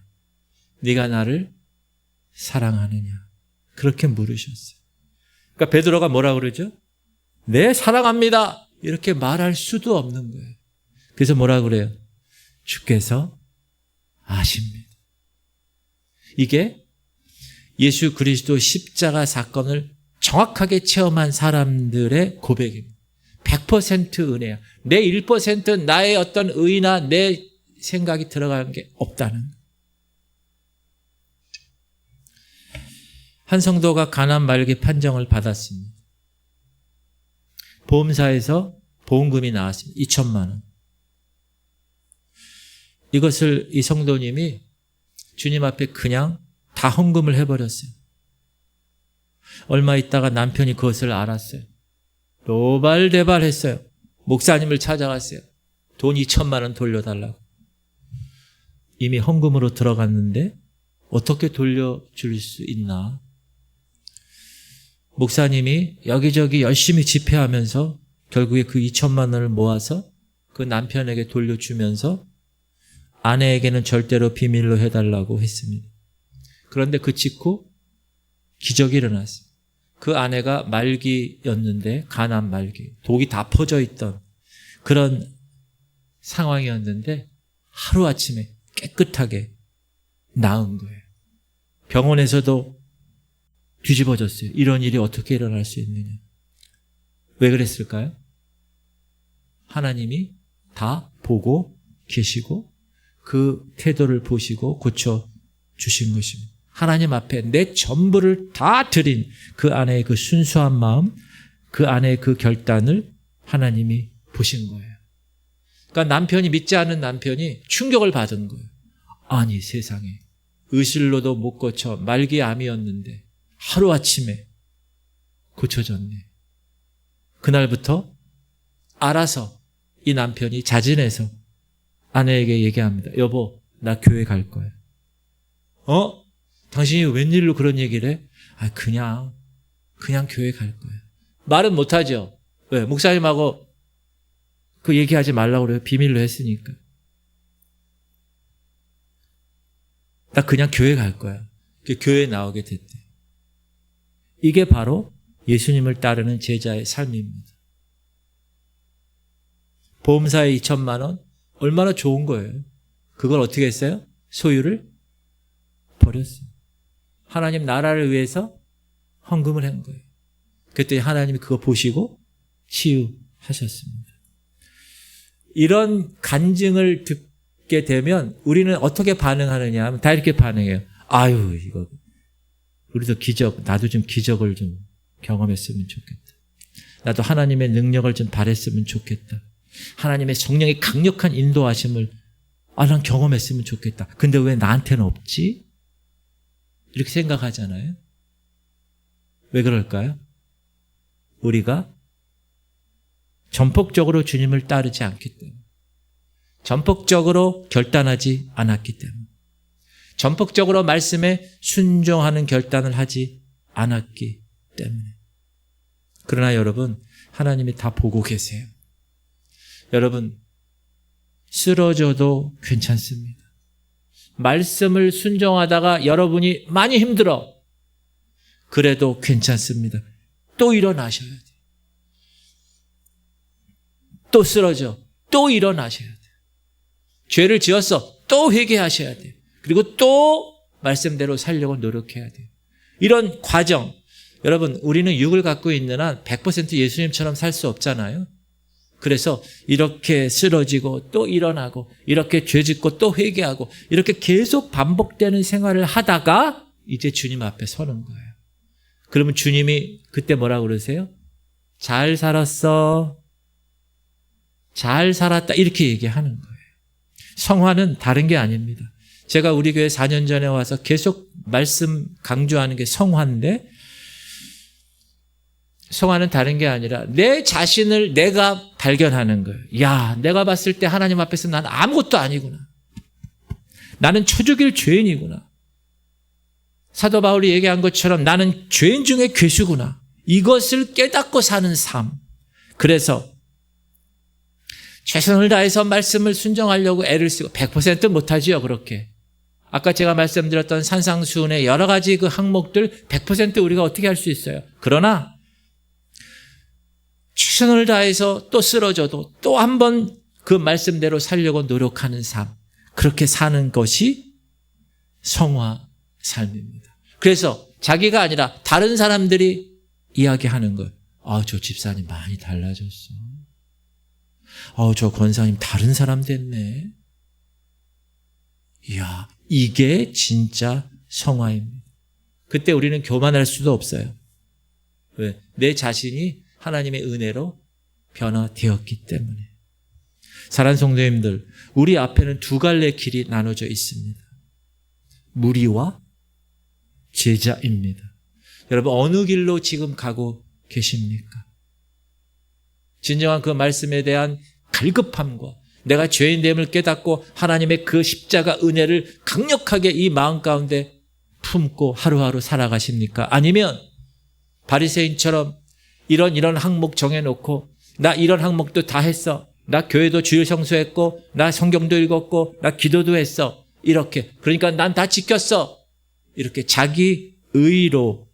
네가 나를 사랑하느냐? 그렇게 물으셨어요. 그러니까 베드로가 뭐라고 그러죠? 네, 사랑합니다. 이렇게 말할 수도 없는 거예요. 그래서 뭐라고 그래요? 주께서 아십니다. 이게 예수 그리스도 십자가 사건을 정확하게 체험한 사람들의 고백입니다. 100% 은혜야. 내 1% 나의 어떤 의나 내 생각이 들어가는 게 없다는. 한 성도가 가난 말기 판정을 받았습니다. 보험사에서 보험금이 나왔습니다. 2천만 원. 이것을 이 성도님이 주님 앞에 그냥 다 헌금을 해버렸어요. 얼마 있다가 남편이 그것을 알았어요. 노발대발했어요. 목사님을 찾아갔어요. 돈 2천만 원 돌려달라고. 이미 헌금으로 들어갔는데 어떻게 돌려줄 수 있나. 목사님이 여기저기 열심히 집회하면서 결국에 그 2천만 원을 모아서 그 남편에게 돌려주면서 아내에게는 절대로 비밀로 해달라고 했습니다. 그런데 그 직후 기적이 일어났어요. 그 아내가 말기였는데, 간암 말기, 독이 다 퍼져 있던 그런 상황이었는데 하루아침에 깨끗하게 나은 거예요. 병원에서도 뒤집어졌어요. 이런 일이 어떻게 일어날 수 있느냐. 왜 그랬을까요? 하나님이 다 보고 계시고 그 태도를 보시고 고쳐주신 것입니다. 하나님 앞에 내 전부를 다 드린 그 아내의 그 순수한 마음, 그 아내의 그 결단을 하나님이 보신 거예요. 그러니까 남편이, 믿지 않은 남편이 충격을 받은 거예요. 아니 세상에, 의실로도 못 고쳐 말기암이었는데 하루아침에 고쳐졌네. 그날부터 알아서 이 남편이 자진해서 아내에게 얘기합니다. 여보, 나 교회 갈 거야. 당신이 웬일로 그런 얘기를 해? 그냥 교회 갈 거야. 말은 못하죠. 왜? 목사님하고 그 얘기하지 말라고 그래요. 비밀로 했으니까. 나 그냥 교회 갈 거야. 교회에 나오게 됐대. 이게 바로 예수님을 따르는 제자의 삶입니다. 보험사에 2천만 원? 얼마나 좋은 거예요. 그걸 어떻게 했어요? 소유를 버렸어요. 하나님 나라를 위해서 헌금을 한 거예요. 그랬더니 하나님이 그거 보시고 치유하셨습니다. 이런 간증을 듣게 되면 우리는 어떻게 반응하느냐 하면 다 이렇게 반응해요. 아유, 이거 우리도 나도 좀 기적을 좀 경험했으면 좋겠다. 나도 하나님의 능력을 좀 발했으면 좋겠다. 하나님의 성령의 강력한 인도하심을 난 경험했으면 좋겠다. 근데 왜 나한테는 없지? 이렇게 생각하잖아요. 왜 그럴까요? 우리가 전폭적으로 주님을 따르지 않기 때문에, 전폭적으로 결단하지 않았기 때문에, 전폭적으로 말씀에 순종하는 결단을 하지 않았기 때문에. 그러나 여러분, 하나님이 다 보고 계세요. 여러분, 쓰러져도 괜찮습니다. 말씀을 순종하다가 여러분이 많이 힘들어. 그래도 괜찮습니다. 또 일어나셔야 돼요. 또 쓰러져. 또 일어나셔야 돼요. 죄를 지었어. 또 회개하셔야 돼요. 그리고 또 말씀대로 살려고 노력해야 돼요. 이런 과정, 여러분, 우리는 육을 갖고 있는 한 100% 예수님처럼 살 수 없잖아요. 그래서 이렇게 쓰러지고 또 일어나고, 이렇게 죄 짓고 또 회개하고, 이렇게 계속 반복되는 생활을 하다가 이제 주님 앞에 서는 거예요. 그러면 주님이 그때 뭐라고 그러세요? 잘 살았어. 잘 살았다. 이렇게 얘기하는 거예요. 성화는 다른 게 아닙니다. 제가 우리 교회 4년 전에 와서 계속 말씀 강조하는 게 성화인데, 성화는 다른 게 아니라 내 자신을 내가 발견하는 거예요. 야, 내가 봤을 때 하나님 앞에서 나는 아무것도 아니구나. 나는 초죽일 죄인이구나. 사도 바울이 얘기한 것처럼 나는 죄인 중에 괴수구나. 이것을 깨닫고 사는 삶. 그래서 최선을 다해서 말씀을 순종하려고 애를 쓰고 100% 못하지요, 그렇게. 아까 제가 말씀드렸던 산상수훈의 여러 가지 그 항목들 100% 우리가 어떻게 할 수 있어요. 그러나 최선을 다해서 또 쓰러져도 또 한 번 그 말씀대로 살려고 노력하는 삶. 그렇게 사는 것이 성화 삶입니다. 그래서 자기가 아니라 다른 사람들이 이야기하는 거예요. 저 집사님 많이 달라졌어. 저 권사님 다른 사람 됐네. 이야, 이게 진짜 성화입니다. 그때 우리는 교만할 수도 없어요. 왜? 내 자신이 하나님의 은혜로 변화되었기 때문에. 사랑하는 성도님들, 우리 앞에는 두 갈래 길이 나눠져 있습니다. 무리와 제자입니다. 여러분, 어느 길로 지금 가고 계십니까? 진정한 그 말씀에 대한 갈급함과 내가 죄인됨을 깨닫고 하나님의 그 십자가 은혜를 강력하게 이 마음 가운데 품고 하루하루 살아가십니까? 아니면 바리새인처럼 이런 항목 정해놓고 나 이런 항목도 다 했어. 나 교회도 주일 성수했고 나 성경도 읽었고 나 기도도 했어. 이렇게. 그러니까 난 다 지켰어. 이렇게 자기 의로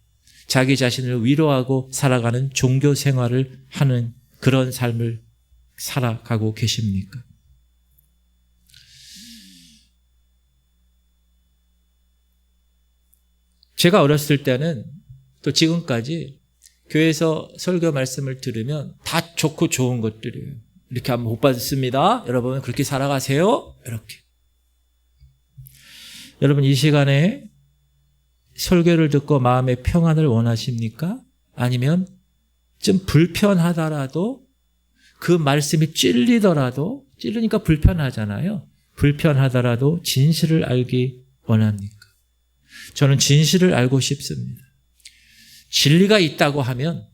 자기 자신을 위로하고 살아가는 종교 생활을 하는 그런 삶을 살아가고 계십니까? 제가 어렸을 때는 또 지금까지 교회에서 설교 말씀을 들으면 다 좋고 좋은 것들이에요. 이렇게 한번 복 받습니다. 여러분 그렇게 살아가세요. 이렇게. 여러분 이 시간에 설교를 듣고 마음의 평안을 원하십니까? 아니면 좀 불편하더라도 그 말씀이 찔리더라도, 찔리니까 불편하잖아요. 불편하더라도 진실을 알기 원합니까? 저는 진실을 알고 싶습니다. 진리가 있다고 하면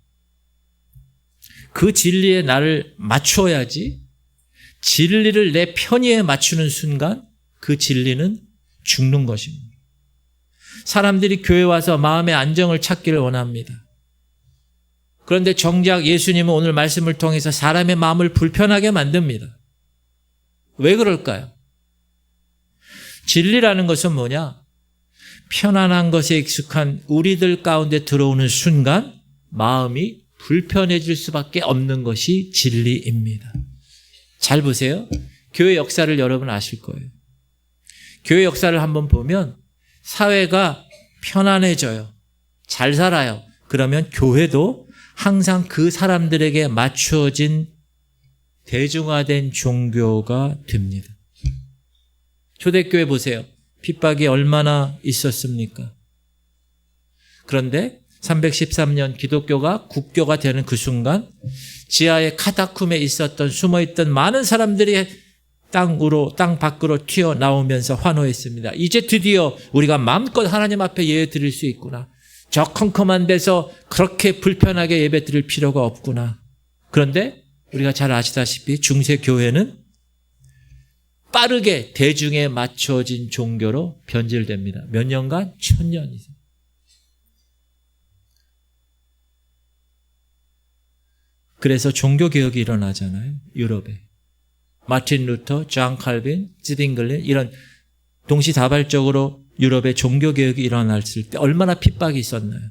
그 진리에 나를 맞춰야지, 진리를 내 편의에 맞추는 순간 그 진리는 죽는 것입니다. 사람들이 교회 와서 마음의 안정을 찾기를 원합니다. 그런데 정작 예수님은 오늘 말씀을 통해서 사람의 마음을 불편하게 만듭니다. 왜 그럴까요? 진리라는 것은 뭐냐? 편안한 것에 익숙한 우리들 가운데 들어오는 순간 마음이 불편해질 수밖에 없는 것이 진리입니다. 잘 보세요. 교회 역사를 여러분 아실 거예요. 교회 역사를 한번 보면 사회가 편안해져요. 잘 살아요. 그러면 교회도 항상 그 사람들에게 맞추어진 대중화된 종교가 됩니다. 초대교회 보세요. 핍박이 얼마나 있었습니까? 그런데 313년 기독교가 국교가 되는 그 순간 지하의 카타쿰에 있었던 숨어있던 많은 사람들이 땅 밖으로 튀어나오면서 환호했습니다. 이제 드디어 우리가 마음껏 하나님 앞에 예배 드릴 수 있구나. 저 컴컴한 데서 그렇게 불편하게 예배 드릴 필요가 없구나. 그런데 우리가 잘 아시다시피 중세 교회는 빠르게 대중에 맞춰진 종교로 변질됩니다. 몇 년간? 1000년 이상. 그래서 종교개혁이 일어나잖아요. 유럽에. 마틴 루터, 존 칼빈, 찌딩글린 이런 동시다발적으로 유럽에 종교개혁이 일어났을 때 얼마나 핍박이 있었나요?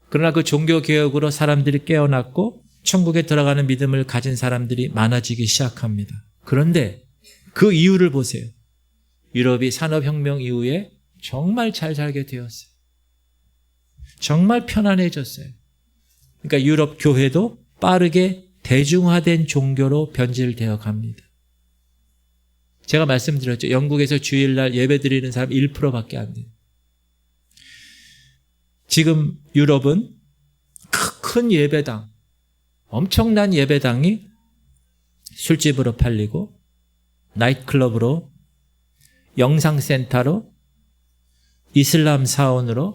그러나 그 종교개혁으로 사람들이 깨어났고 천국에 들어가는 믿음을 가진 사람들이 많아지기 시작합니다. 그런데 그 이유를 보세요. 유럽이 산업혁명 이후에 정말 잘 살게 되었어요. 정말 편안해졌어요. 그러니까 유럽 교회도 빠르게 대중화된 종교로 변질되어 갑니다. 제가 말씀드렸죠. 영국에서 주일날 예배드리는 사람 1%밖에 안 돼요. 지금 유럽은 큰 예배당, 엄청난 예배당이 술집으로 팔리고 나이트클럽으로, 영상센터로, 이슬람 사원으로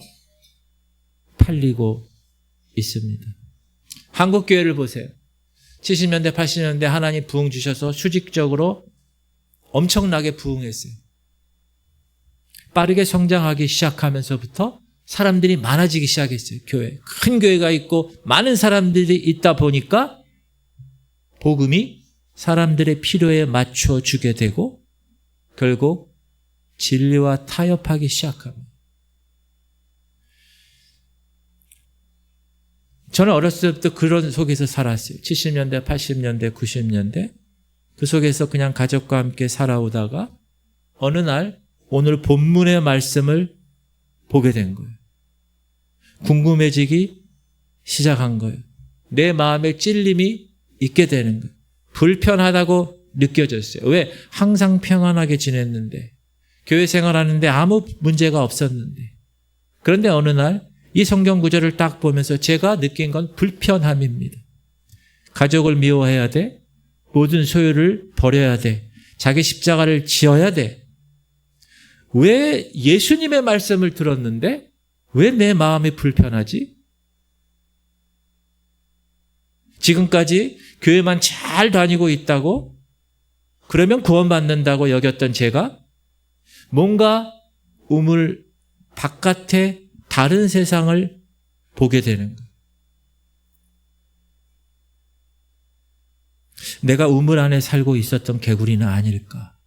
팔리고 있습니다. 한국 교회를 보세요. 70년대, 80년대 하나님 부흥 주셔서 수직적으로 엄청나게 부흥했어요. 빠르게 성장하기 시작하면서부터 사람들이 많아지기 시작했어요. 교회. 큰 교회가 있고 많은 사람들이 있다 보니까 복음이 사람들의 필요에 맞춰주게 되고 결국 진리와 타협하기 시작합니다. 저는 어렸을 때부터 그런 속에서 살았어요. 70년대, 80년대, 90년대. 그 속에서 그냥 가족과 함께 살아오다가 어느 날 오늘 본문의 말씀을 보게 된 거예요. 궁금해지기 시작한 거예요. 내 마음에 찔림이 있게 되는 거예요. 불편하다고 느껴졌어요. 왜? 항상 평안하게 지냈는데, 교회 생활하는데 아무 문제가 없었는데. 그런데 어느 날 이 성경 구절을 딱 보면서 제가 느낀 건 불편함입니다. 가족을 미워해야 돼. 모든 소유를 버려야 돼. 자기 십자가를 지어야 돼. 왜 예수님의 말씀을 들었는데 왜 내 마음이 불편하지? 지금까지 교회만 잘 다니고 있다고, 그러면 구원받는다고 여겼던 제가 뭔가 우물 바깥에 다른 세상을 보게 되는 거예요. 내가 우물 안에 살고 있었던 개구리는 아닐까?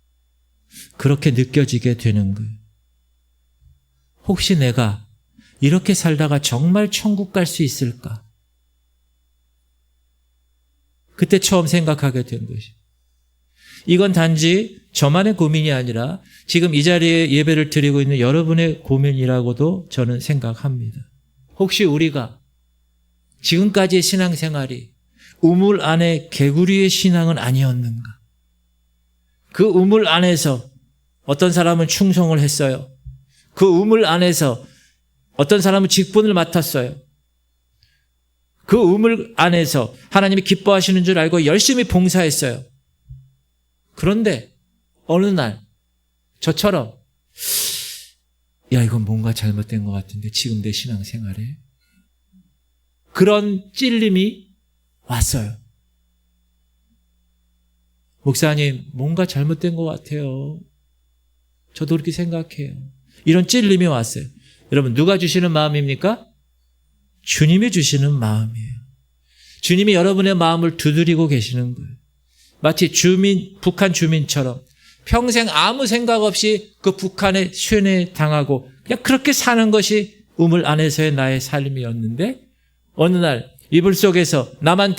그렇게 느껴지게 되는 거예요. 혹시 내가 이렇게 살다가 정말 천국 갈 수 있을까? 그때 처음 생각하게 된 것이. 이건 단지 저만의 고민이 아니라 지금 이 자리에 예배를 드리고 있는 여러분의 고민이라고도 저는 생각합니다. 혹시 우리가 지금까지의 신앙생활이 우물 안에 개구리의 신앙은 아니었는가? 그 우물 안에서 어떤 사람은 충성을 했어요. 그 우물 안에서 어떤 사람은 직분을 맡았어요. 그 우물 안에서 하나님이 기뻐하시는 줄 알고 열심히 봉사했어요. 그런데 어느 날 저처럼 야, 이건 뭔가 잘못된 것 같은데 지금 내 신앙생활에 그런 찔림이 왔어요. 목사님, 뭔가 잘못된 것 같아요. 저도 그렇게 생각해요. 이런 찔림이 왔어요. 여러분, 누가 주시는 마음입니까? 주님이 주시는 마음이에요. 주님이 여러분의 마음을 두드리고 계시는 거예요. 마치 북한 주민처럼 평생 아무 생각 없이 그 북한에 순회당하고 그냥 그렇게 사는 것이 우물 안에서의 나의 삶이었는데 어느 날 이불 속에서 남한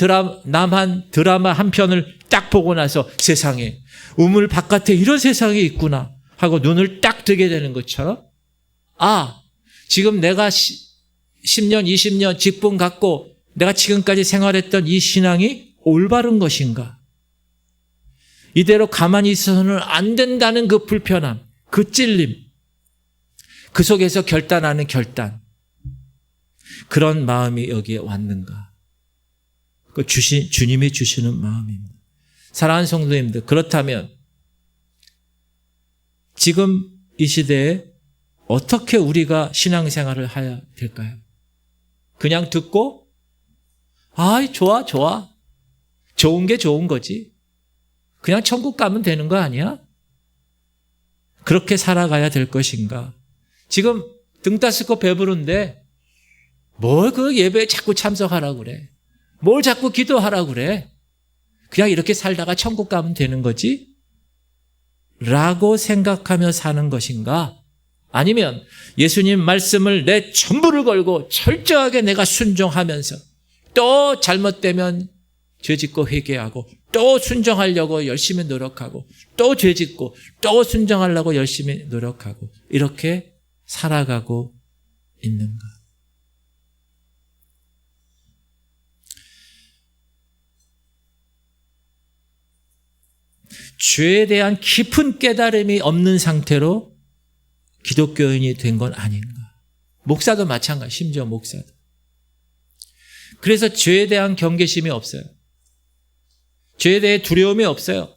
드라마 한 편을 딱 보고 나서 세상에 우물 바깥에 이런 세상이 있구나 하고 눈을 딱 뜨게 되는 것처럼 지금 내가 10년, 20년 직분 갖고 내가 지금까지 생활했던 이 신앙이 올바른 것인가? 이대로 가만히 있어서는 안 된다는 그 불편함, 그 찔림, 그 속에서 결단하는 결단. 그런 마음이 여기에 왔는가? 그 주님이 주시는 마음입니다. 사랑하는 성도님들, 그렇다면 지금 이 시대에 어떻게 우리가 신앙생활을 해야 될까요? 그냥 듣고 아이 좋아 좋은 게 좋은 거지, 그냥 천국 가면 되는 거 아니야? 그렇게 살아가야 될 것인가? 지금 등 따스고 배부른데 뭘 그 예배에 자꾸 참석하라고 그래? 뭘 자꾸 기도하라고 그래? 그냥 이렇게 살다가 천국 가면 되는 거지? 라고 생각하며 사는 것인가? 아니면 예수님 말씀을 내 전부를 걸고 철저하게 내가 순종하면서 또 잘못되면 죄짓고 회개하고 또 순종하려고 열심히 노력하고 또 죄짓고 또 순종하려고 열심히 노력하고 이렇게 살아가고 있는가? 죄에 대한 깊은 깨달음이 없는 상태로 기독교인이 된 건 아닌가? 목사도 마찬가지, 심지어 목사도. 그래서 죄에 대한 경계심이 없어요. 죄에 대해 두려움이 없어요.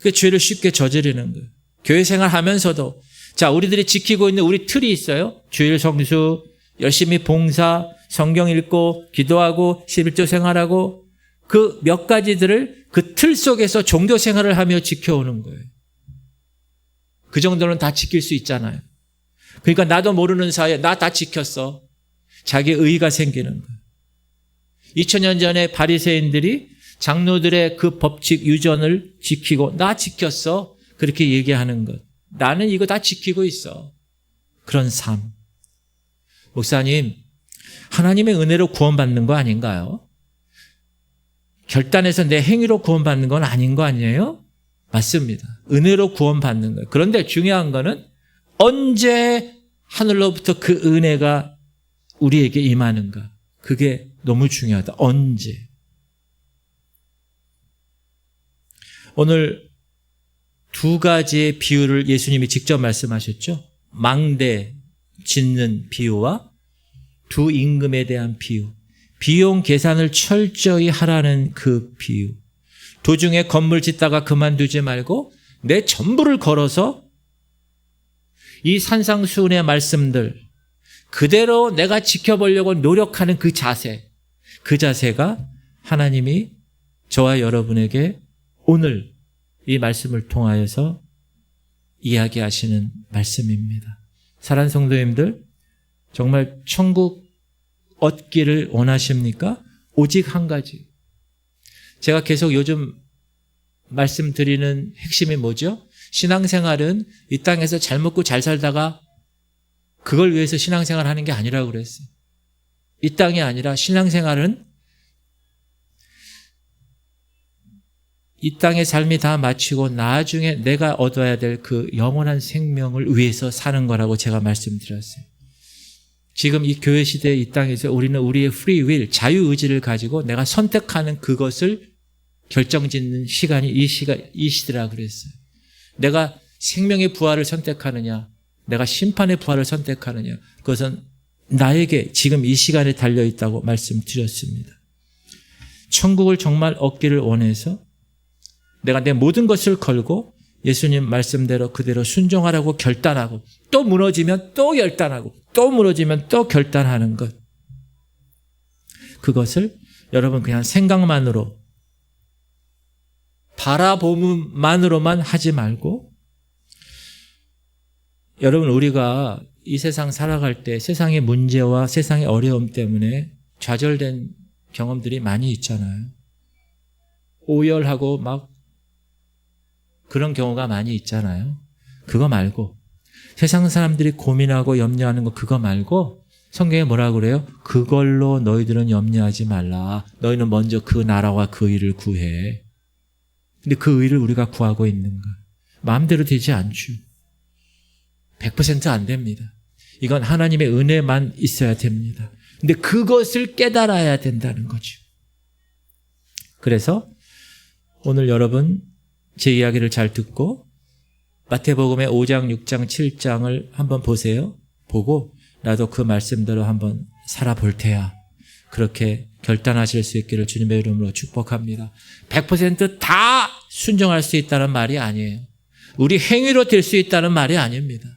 그 죄를 쉽게 저지르는 거예요. 교회 생활하면서도 자, 우리들이 지키고 있는 우리 틀이 있어요. 주일 성수, 열심히 봉사, 성경 읽고 기도하고 11조 생활하고 그 몇 가지들을 그 틀 속에서 종교 생활을 하며 지켜오는 거예요. 그 정도는 다 지킬 수 있잖아요. 그러니까 나도 모르는 사이에 나 다 지켰어. 자기 의의가 생기는 거예요. 2000년 전에 바리새인들이 장로들의 그 법칙 유전을 지키고 나 지켰어. 그렇게 얘기하는 것. 나는 이거 다 지키고 있어. 그런 삶. 목사님, 하나님의 은혜로 구원받는 거 아닌가요? 결단해서 내 행위로 구원받는 건 아닌 거 아니에요? 맞습니다. 은혜로 구원받는 거예요. 그런데 중요한 거는 언제 하늘로부터 그 은혜가 우리에게 임하는가. 그게 너무 중요하다. 언제. 오늘 두 가지의 비유를 예수님이 직접 말씀하셨죠. 망대 짓는 비유와 두 임금에 대한 비유. 비용 계산을 철저히 하라는 그 비유. 도중에 건물 짓다가 그만두지 말고 내 전부를 걸어서 이 산상수훈의 말씀들 그대로 내가 지켜보려고 노력하는 그 자세, 그 자세가 하나님이 저와 여러분에게 오늘 이 말씀을 통하여서 이야기하시는 말씀입니다. 사랑하는 성도님들, 정말 천국 얻기를 원하십니까? 오직 한 가지. 제가 계속 요즘 말씀드리는 핵심이 뭐죠? 신앙생활은 이 땅에서 잘 먹고 잘 살다가 그걸 위해서 신앙생활 하는 게 아니라고 그랬어요. 이 땅이 아니라 신앙생활은 이 땅의 삶이 다 마치고 나중에 내가 얻어야 될 그 영원한 생명을 위해서 사는 거라고 제가 말씀드렸어요. 지금 이 교회 시대의 이 땅에서 우리는 우리의 free will, 자유의지를 가지고 내가 선택하는 그것을 결정짓는 시간이 이 시대라 그랬어요. 내가 생명의 부활을 선택하느냐, 내가 심판의 부활을 선택하느냐, 그것은 나에게 지금 이 시간에 달려있다고 말씀드렸습니다. 천국을 정말 얻기를 원해서 내가 내 모든 것을 걸고 예수님 말씀대로 그대로 순종하라고 결단하고 또 무너지면 또 결단하고 또 무너지면 또 결단하는 것. 그것을 여러분 그냥 생각만으로 바라봄만으로만 하지 말고 여러분 우리가 이 세상 살아갈 때 세상의 문제와 세상의 어려움 때문에 좌절된 경험들이 많이 있잖아요. 오열하고 막 그런 경우가 많이 있잖아요. 그거 말고 세상 사람들이 고민하고 염려하는 거 그거 말고 성경에 뭐라고 그래요? 그걸로 너희들은 염려하지 말라. 너희는 먼저 그 나라와 그 의를 구해. 근데 그 의를 우리가 구하고 있는가? 마음대로 되지 않죠. 100% 안 됩니다. 이건 하나님의 은혜만 있어야 됩니다. 근데 그것을 깨달아야 된다는 거죠. 그래서 오늘 여러분 제 이야기를 잘 듣고 마태복음의 5장, 6장, 7장을 한번 보세요. 보고 나도 그 말씀대로 한번 살아볼 테야. 그렇게 결단하실 수 있기를 주님의 이름으로 축복합니다. 100% 순종할 수 있다는 말이 아니에요. 우리 행위로 될 수 있다는 말이 아닙니다.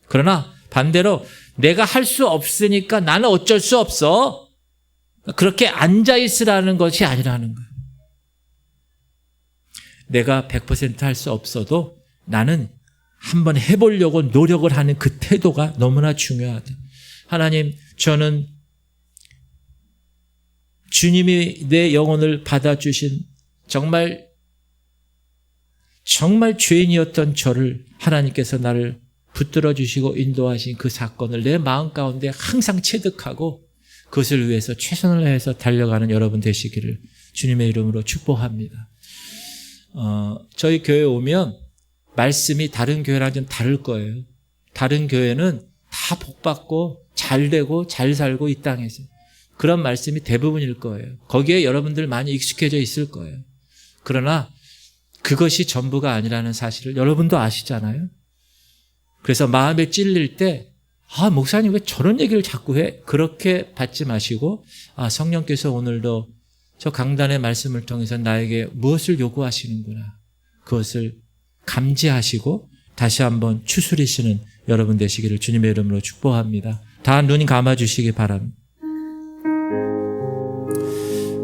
그러나 반대로 내가 할 수 없으니까 나는 어쩔 수 없어. 그렇게 앉아있으라는 것이 아니라는 거예요. 내가 100% 할 수 없어도 나는 한번 해보려고 노력을 하는 그 태도가 너무나 중요하다. 하나님, 저는 주님이 내 영혼을 받아주신 정말 죄인이었던 저를 하나님께서 나를 붙들어 주시고 인도하신 그 사건을 내 마음 가운데 항상 체득하고 그것을 위해서 최선을 다해서 달려가는 여러분 되시기를 주님의 이름으로 축복합니다. 저희 교회에 오면 말씀이 다른 교회랑 좀 다를 거예요. 다른 교회는 다 복받고 잘 되고 잘 살고 이 땅에서 그런 말씀이 대부분일 거예요. 거기에 여러분들 많이 익숙해져 있을 거예요. 그러나 그것이 전부가 아니라는 사실을 여러분도 아시잖아요. 그래서 마음에 찔릴 때 목사님 왜 저런 얘기를 자꾸 해? 그렇게 받지 마시고 성령께서 오늘도 저 강단의 말씀을 통해서 나에게 무엇을 요구하시는구나. 그것을 감지하시고 다시 한번 추스리시는 여러분 되시기를 주님의 이름으로 축복합니다. 다 눈 감아주시기 바랍니다.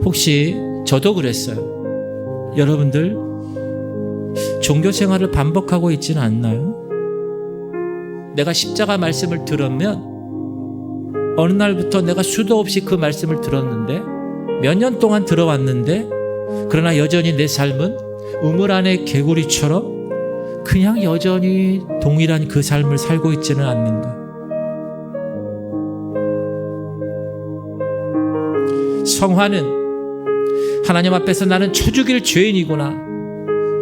혹시 저도 그랬어요. 여러분들 종교 생활을 반복하고 있지는 않나요? 내가 십자가 말씀을 들으면 어느 날부터 내가 수도 없이 그 말씀을 들었는데 몇 년 동안 들어왔는데 그러나 여전히 내 삶은 우물 안의 개구리처럼 그냥 여전히 동일한 그 삶을 살고 있지는 않는가? 성화는 하나님 앞에서 나는 처죽일 죄인이구나.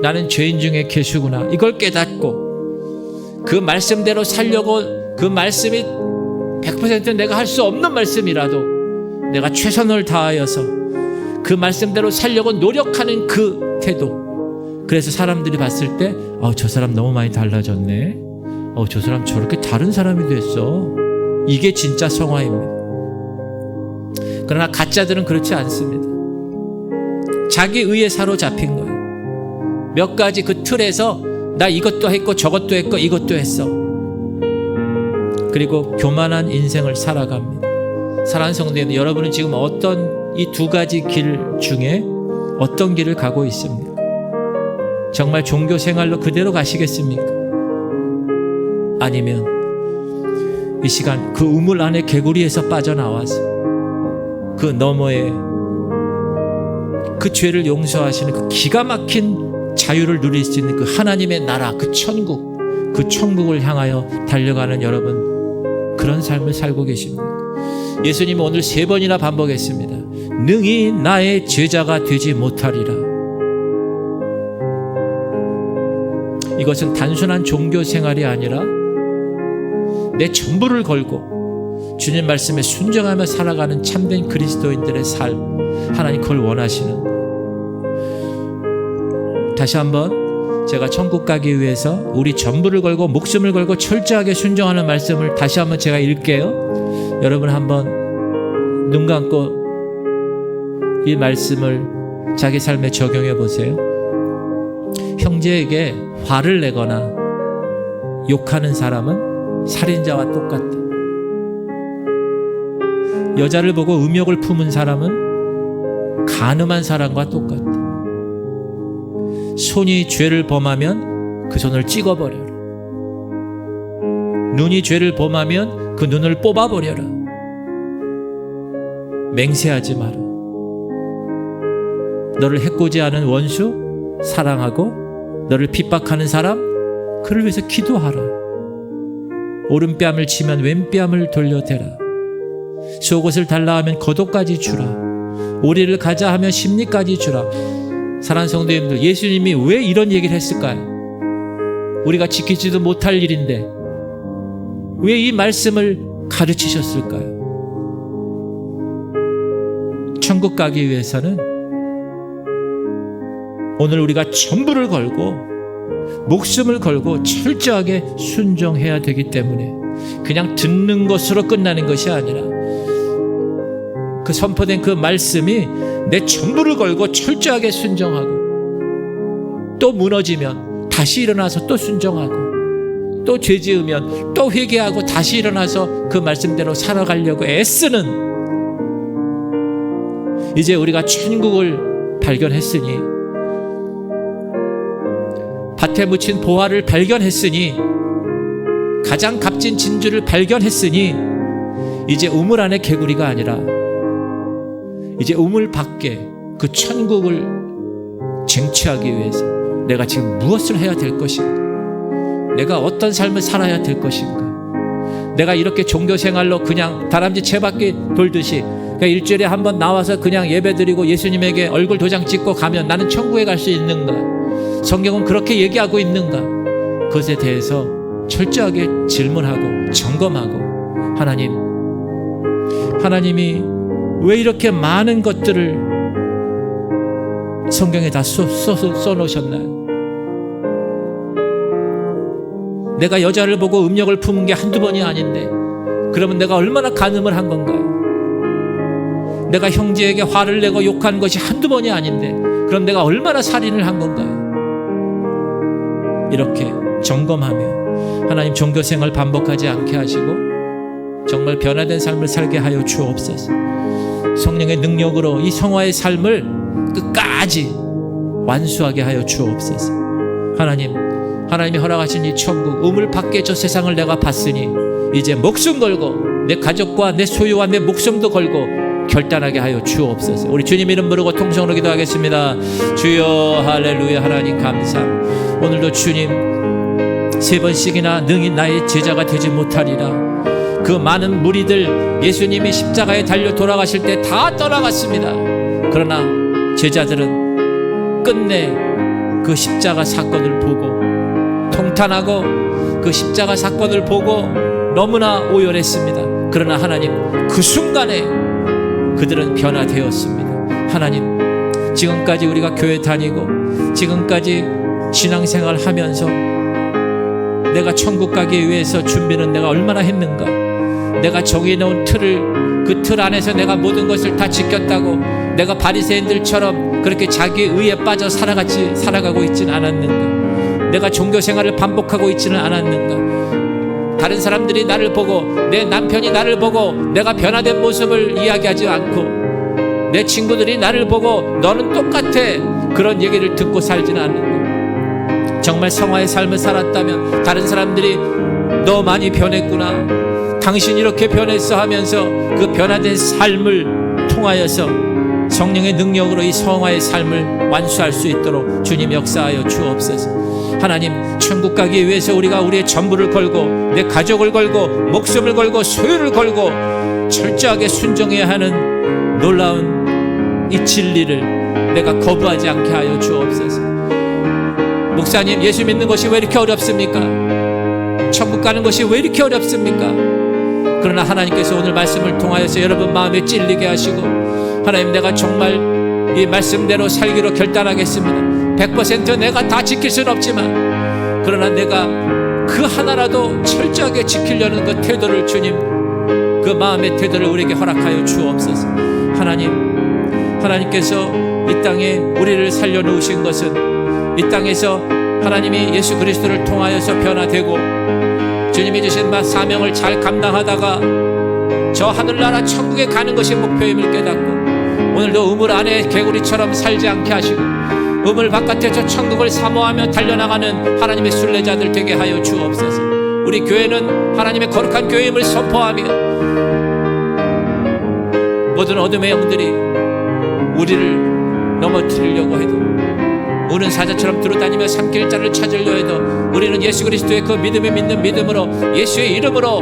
나는 죄인 중에 괴수구나. 이걸 깨닫고 그 말씀대로 살려고 그 말씀이 100% 내가 할 수 없는 말씀이라도 내가 최선을 다하여서 그 말씀대로 살려고 노력하는 그 태도. 그래서 사람들이 봤을 때 저 사람 너무 많이 달라졌네. 저 사람 저렇게 다른 사람이 됐어. 이게 진짜 성화입니다. 그러나 가짜들은 그렇지 않습니다. 자기 의에 사로잡힌 거예요. 몇 가지 그 틀에서 나 이것도 했고 저것도 했고 이것도 했어. 그리고 교만한 인생을 살아갑니다. 사랑하는 성도님, 여러분은 지금 어떤 이 두 가지 길 중에 어떤 길을 가고 있습니까? 정말 종교 생활로 그대로 가시겠습니까? 아니면 이 시간 그 우물 안에 개구리에서 빠져나와서 그 너머에 그 죄를 용서하시는 그 기가 막힌 자유를 누릴 수 있는 그 하나님의 나라, 그 천국, 그 천국을 향하여 달려가는 여러분, 그런 삶을 살고 계십니까? 예수님은 오늘 3번이나 반복했습니다. 능히 나의 제자가 되지 못하리라. 이것은 단순한 종교 생활이 아니라 내 전부를 걸고 주님 말씀에 순종하며 살아가는 참된 그리스도인들의 삶, 하나님 그걸 원하시는. 다시 한번 제가 천국 가기 위해서 우리 전부를 걸고 목숨을 걸고 철저하게 순종하는 말씀을 다시 한번 제가 읽게요. 여러분 한번 눈 감고 이 말씀을 자기 삶에 적용해 보세요. 형제에게 화를 내거나 욕하는 사람은 살인자와 똑같다. 여자를 보고 음욕을 품은 사람은 간음한 사람과 똑같다. 손이 죄를 범하면 그 손을 찍어버려라. 눈이 죄를 범하면 그 눈을 뽑아버려라. 맹세하지 마라. 너를 해코지하는 원수 사랑하고 너를 핍박하는 사람 그를 위해서 기도하라. 오른뺨을 치면 왼뺨을 돌려대라. 속옷을 달라 하면 겉옷까지 주라. 오리를 가자 하면 심리까지 주라. 사랑하는 성도님들, 예수님이 왜 이런 얘기를 했을까요? 우리가 지키지도 못할 일인데 왜 이 말씀을 가르치셨을까요? 천국 가기 위해서는 오늘 우리가 전부를 걸고 목숨을 걸고 철저하게 순종해야 되기 때문에 그냥 듣는 것으로 끝나는 것이 아니라 그 선포된 그 말씀이 내 전부를 걸고 철저하게 순종하고, 또 무너지면 다시 일어나서 또 순종하고, 또 죄 지으면 또 회개하고 다시 일어나서 그 말씀대로 살아가려고 애쓰는, 이제 우리가 천국을 발견했으니, 밭에 묻힌 보화를 발견했으니, 가장 값진 진주를 발견했으니, 이제 우물 안의 개구리가 아니라 이제 우물 밖에 그 천국을 쟁취하기 위해서 내가 지금 무엇을 해야 될 것인가? 내가 어떤 삶을 살아야 될 것인가? 내가 이렇게 종교생활로 그냥 다람쥐 채바퀴 돌듯이 그러니까 일주일에 한 번 나와서 그냥 예배드리고 예수님에게 얼굴 도장 찍고 가면 나는 천국에 갈 수 있는가? 성경은 그렇게 얘기하고 있는가? 그것에 대해서 철저하게 질문하고 점검하고, 하나님이 왜 이렇게 많은 것들을 성경에 다 써놓으셨나요? 내가 여자를 보고 음욕을 품은 게 한두 번이 아닌데, 그러면 내가 얼마나 간음을 한 건가요? 내가 형제에게 화를 내고 욕한 것이 한두 번이 아닌데, 그럼 내가 얼마나 살인을 한 건가요? 이렇게 점검하며 하나님, 종교생활 반복하지 않게 하시고 정말 변화된 삶을 살게 하여 주옵소서. 성령의 능력으로 이 성화의 삶을 끝까지 완수하게 하여 주옵소서. 하나님이 허락하신 이 천국, 우물 밖에 저 세상을 내가 봤으니 이제 목숨 걸고 내 가족과 내 소유와 내 목숨도 걸고 결단하게 하여 주옵소서. 우리 주님 이름 부르고 통성으로 기도하겠습니다. 주여 할렐루야. 하나님 감사. 오늘도 주님, 3번씩이나 능히 나의 제자가 되지 못하리라. 그 많은 무리들, 예수님이 십자가에 달려 돌아가실 때 다 떠나갔습니다. 그러나 제자들은 끝내 그 십자가 사건을 보고 통탄하고 그 십자가 사건을 보고 너무나 오열했습니다. 그러나 하나님, 그 순간에 그들은 변화되었습니다. 하나님, 지금까지 우리가 교회 다니고 지금까지 신앙생활 하면서 내가 천국 가기 위해서 준비는 내가 얼마나 했는가? 내가 정해놓은 그 틀 안에서 내가 모든 것을 다 지켰다고 내가 바리새인들처럼 그렇게 자기 의에 빠져 살아가고 있지는 않았는가? 내가 종교생활을 반복하고 있지는 않았는가? 다른 사람들이 나를 보고, 내 남편이 나를 보고 내가 변화된 모습을 이야기하지 않고, 내 친구들이 나를 보고 너는 똑같아, 그런 얘기를 듣고 살지는 않는가? 정말 성화의 삶을 살았다면 다른 사람들이 너 많이 변했구나, 당신 이렇게 변했어 하면서 그 변화된 삶을 통하여서 성령의 능력으로 이 성화의 삶을 완수할 수 있도록 주님 역사하여 주옵소서. 하나님, 천국 가기 위해서 우리가 우리의 전부를 걸고 내 가족을 걸고 목숨을 걸고 소유를 걸고 철저하게 순종해야 하는 놀라운 이 진리를 내가 거부하지 않게 하여 주옵소서. 목사님, 예수 믿는 것이 왜 이렇게 어렵습니까? 천국 가는 것이 왜 이렇게 어렵습니까? 그러나 하나님께서 오늘 말씀을 통하여서 여러분 마음에 찔리게 하시고, 하나님, 내가 정말 이 말씀대로 살기로 결단하겠습니다. 100% 내가 다 지킬 수는 없지만, 그러나 내가 그 하나라도 철저하게 지키려는 그 태도를, 주님, 그 마음의 태도를 우리에게 허락하여 주옵소서. 하나님께서 이 땅에 우리를 살려놓으신 것은 이 땅에서 하나님이 예수 그리스도를 통하여서 변화되고 주님이 주신 사명을 잘 감당하다가 저 하늘나라 천국에 가는 것이 목표임을 깨닫고, 오늘도 우물 안에 개구리처럼 살지 않게 하시고 우물 바깥에 저 천국을 사모하며 달려나가는 하나님의 순례자들 되게 하여 주옵소서. 우리 교회는 하나님의 거룩한 교회임을 선포하며 모든 어둠의 영들이 우리를 넘어뜨리려고 해도, 우는 사자처럼 두루다니며 삼킬 자를 찾으려 해도 우리는 예수 그리스도의 그 믿음을 믿는 믿음으로, 예수의 이름으로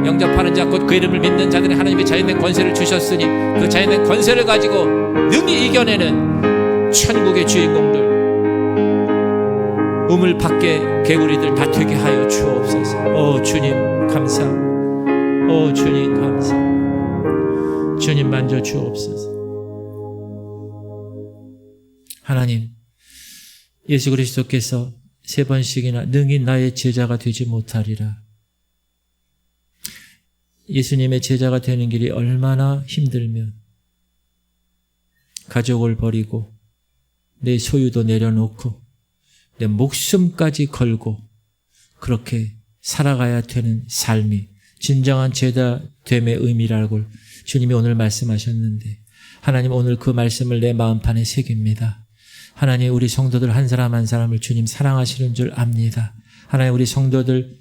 영접하는 자, 곧 그 이름을 믿는 자들이 하나님의 자연된 권세를 주셨으니 그 자연된 권세를 가지고 능히 이겨내는 천국의 주인공들, 우물 밖에 개구리들 다 되게 하여 주옵소서. 오 주님 감사, 오 주님 감사. 주님 만져 주옵소서. 하나님, 예수 그리스도께서 3번씩이나 능히 나의 제자가 되지 못하리라. 예수님의 제자가 되는 길이 얼마나 힘들면 가족을 버리고 내 소유도 내려놓고 내 목숨까지 걸고 그렇게 살아가야 되는 삶이 진정한 제자됨의 의미라고 주님이 오늘 말씀하셨는데, 하나님 오늘 그 말씀을 내 마음판에 새깁니다. 하나님, 우리 성도들 한 사람 한 사람을 주님 사랑하시는 줄 압니다. 하나님, 우리 성도들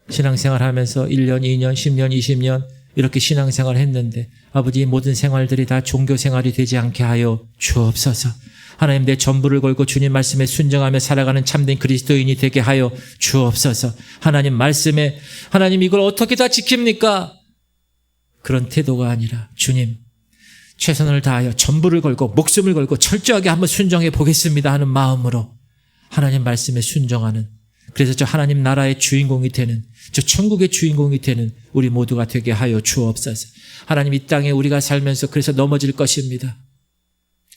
신앙생활하면서 1년, 2년, 10년, 20년 이렇게 신앙생활을 했는데 아버지, 모든 생활들이 다 종교생활이 되지 않게 하여 주옵소서. 하나님, 내 전부를 걸고 주님 말씀에 순종하며 살아가는 참된 그리스도인이 되게 하여 주옵소서. 하나님 말씀에, 하나님 이걸 어떻게 다 지킵니까? 그런 태도가 아니라 주님, 최선을 다하여 전부를 걸고 목숨을 걸고 철저하게 한번 순종해 보겠습니다 하는 마음으로 하나님 말씀에 순종하는, 그래서 저 하나님 나라의 주인공이 되는, 저 천국의 주인공이 되는 우리 모두가 되게 하여 주옵소서. 하나님, 이 땅에 우리가 살면서 그래서 넘어질 것입니다.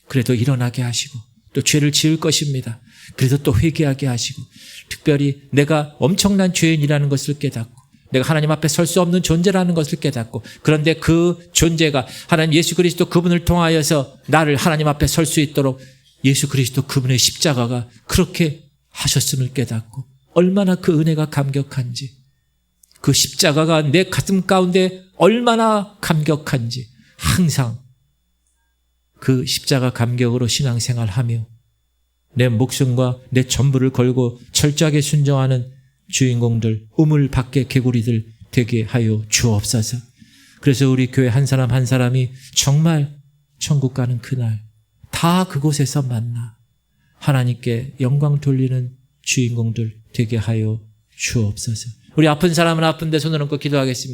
그래도 일어나게 하시고, 또 죄를 지을 것입니다. 그래도 또 회개하게 하시고, 특별히 내가 엄청난 죄인이라는 것을 깨닫고 내가 하나님 앞에 설 수 없는 존재라는 것을 깨닫고, 그런데 그 존재가 하나님 예수 그리스도 그분을 통하여서 나를 하나님 앞에 설 수 있도록 예수 그리스도 그분의 십자가가 그렇게 하셨음을 깨닫고, 얼마나 그 은혜가 감격한지, 그 십자가가 내 가슴 가운데 얼마나 감격한지, 항상 그 십자가 감격으로 신앙생활하며 내 목숨과 내 전부를 걸고 철저하게 순종하는 주인공들, 우물 밖의 개구리들 되게 하여 주옵소서. 그래서 우리 교회 한 사람 한 사람이 정말 천국 가는 그날 다 그곳에서 만나 하나님께 영광 돌리는 주인공들 되게 하여 주옵소서. 우리 아픈 사람은 아픈데 손을 얹고 기도하겠습니다.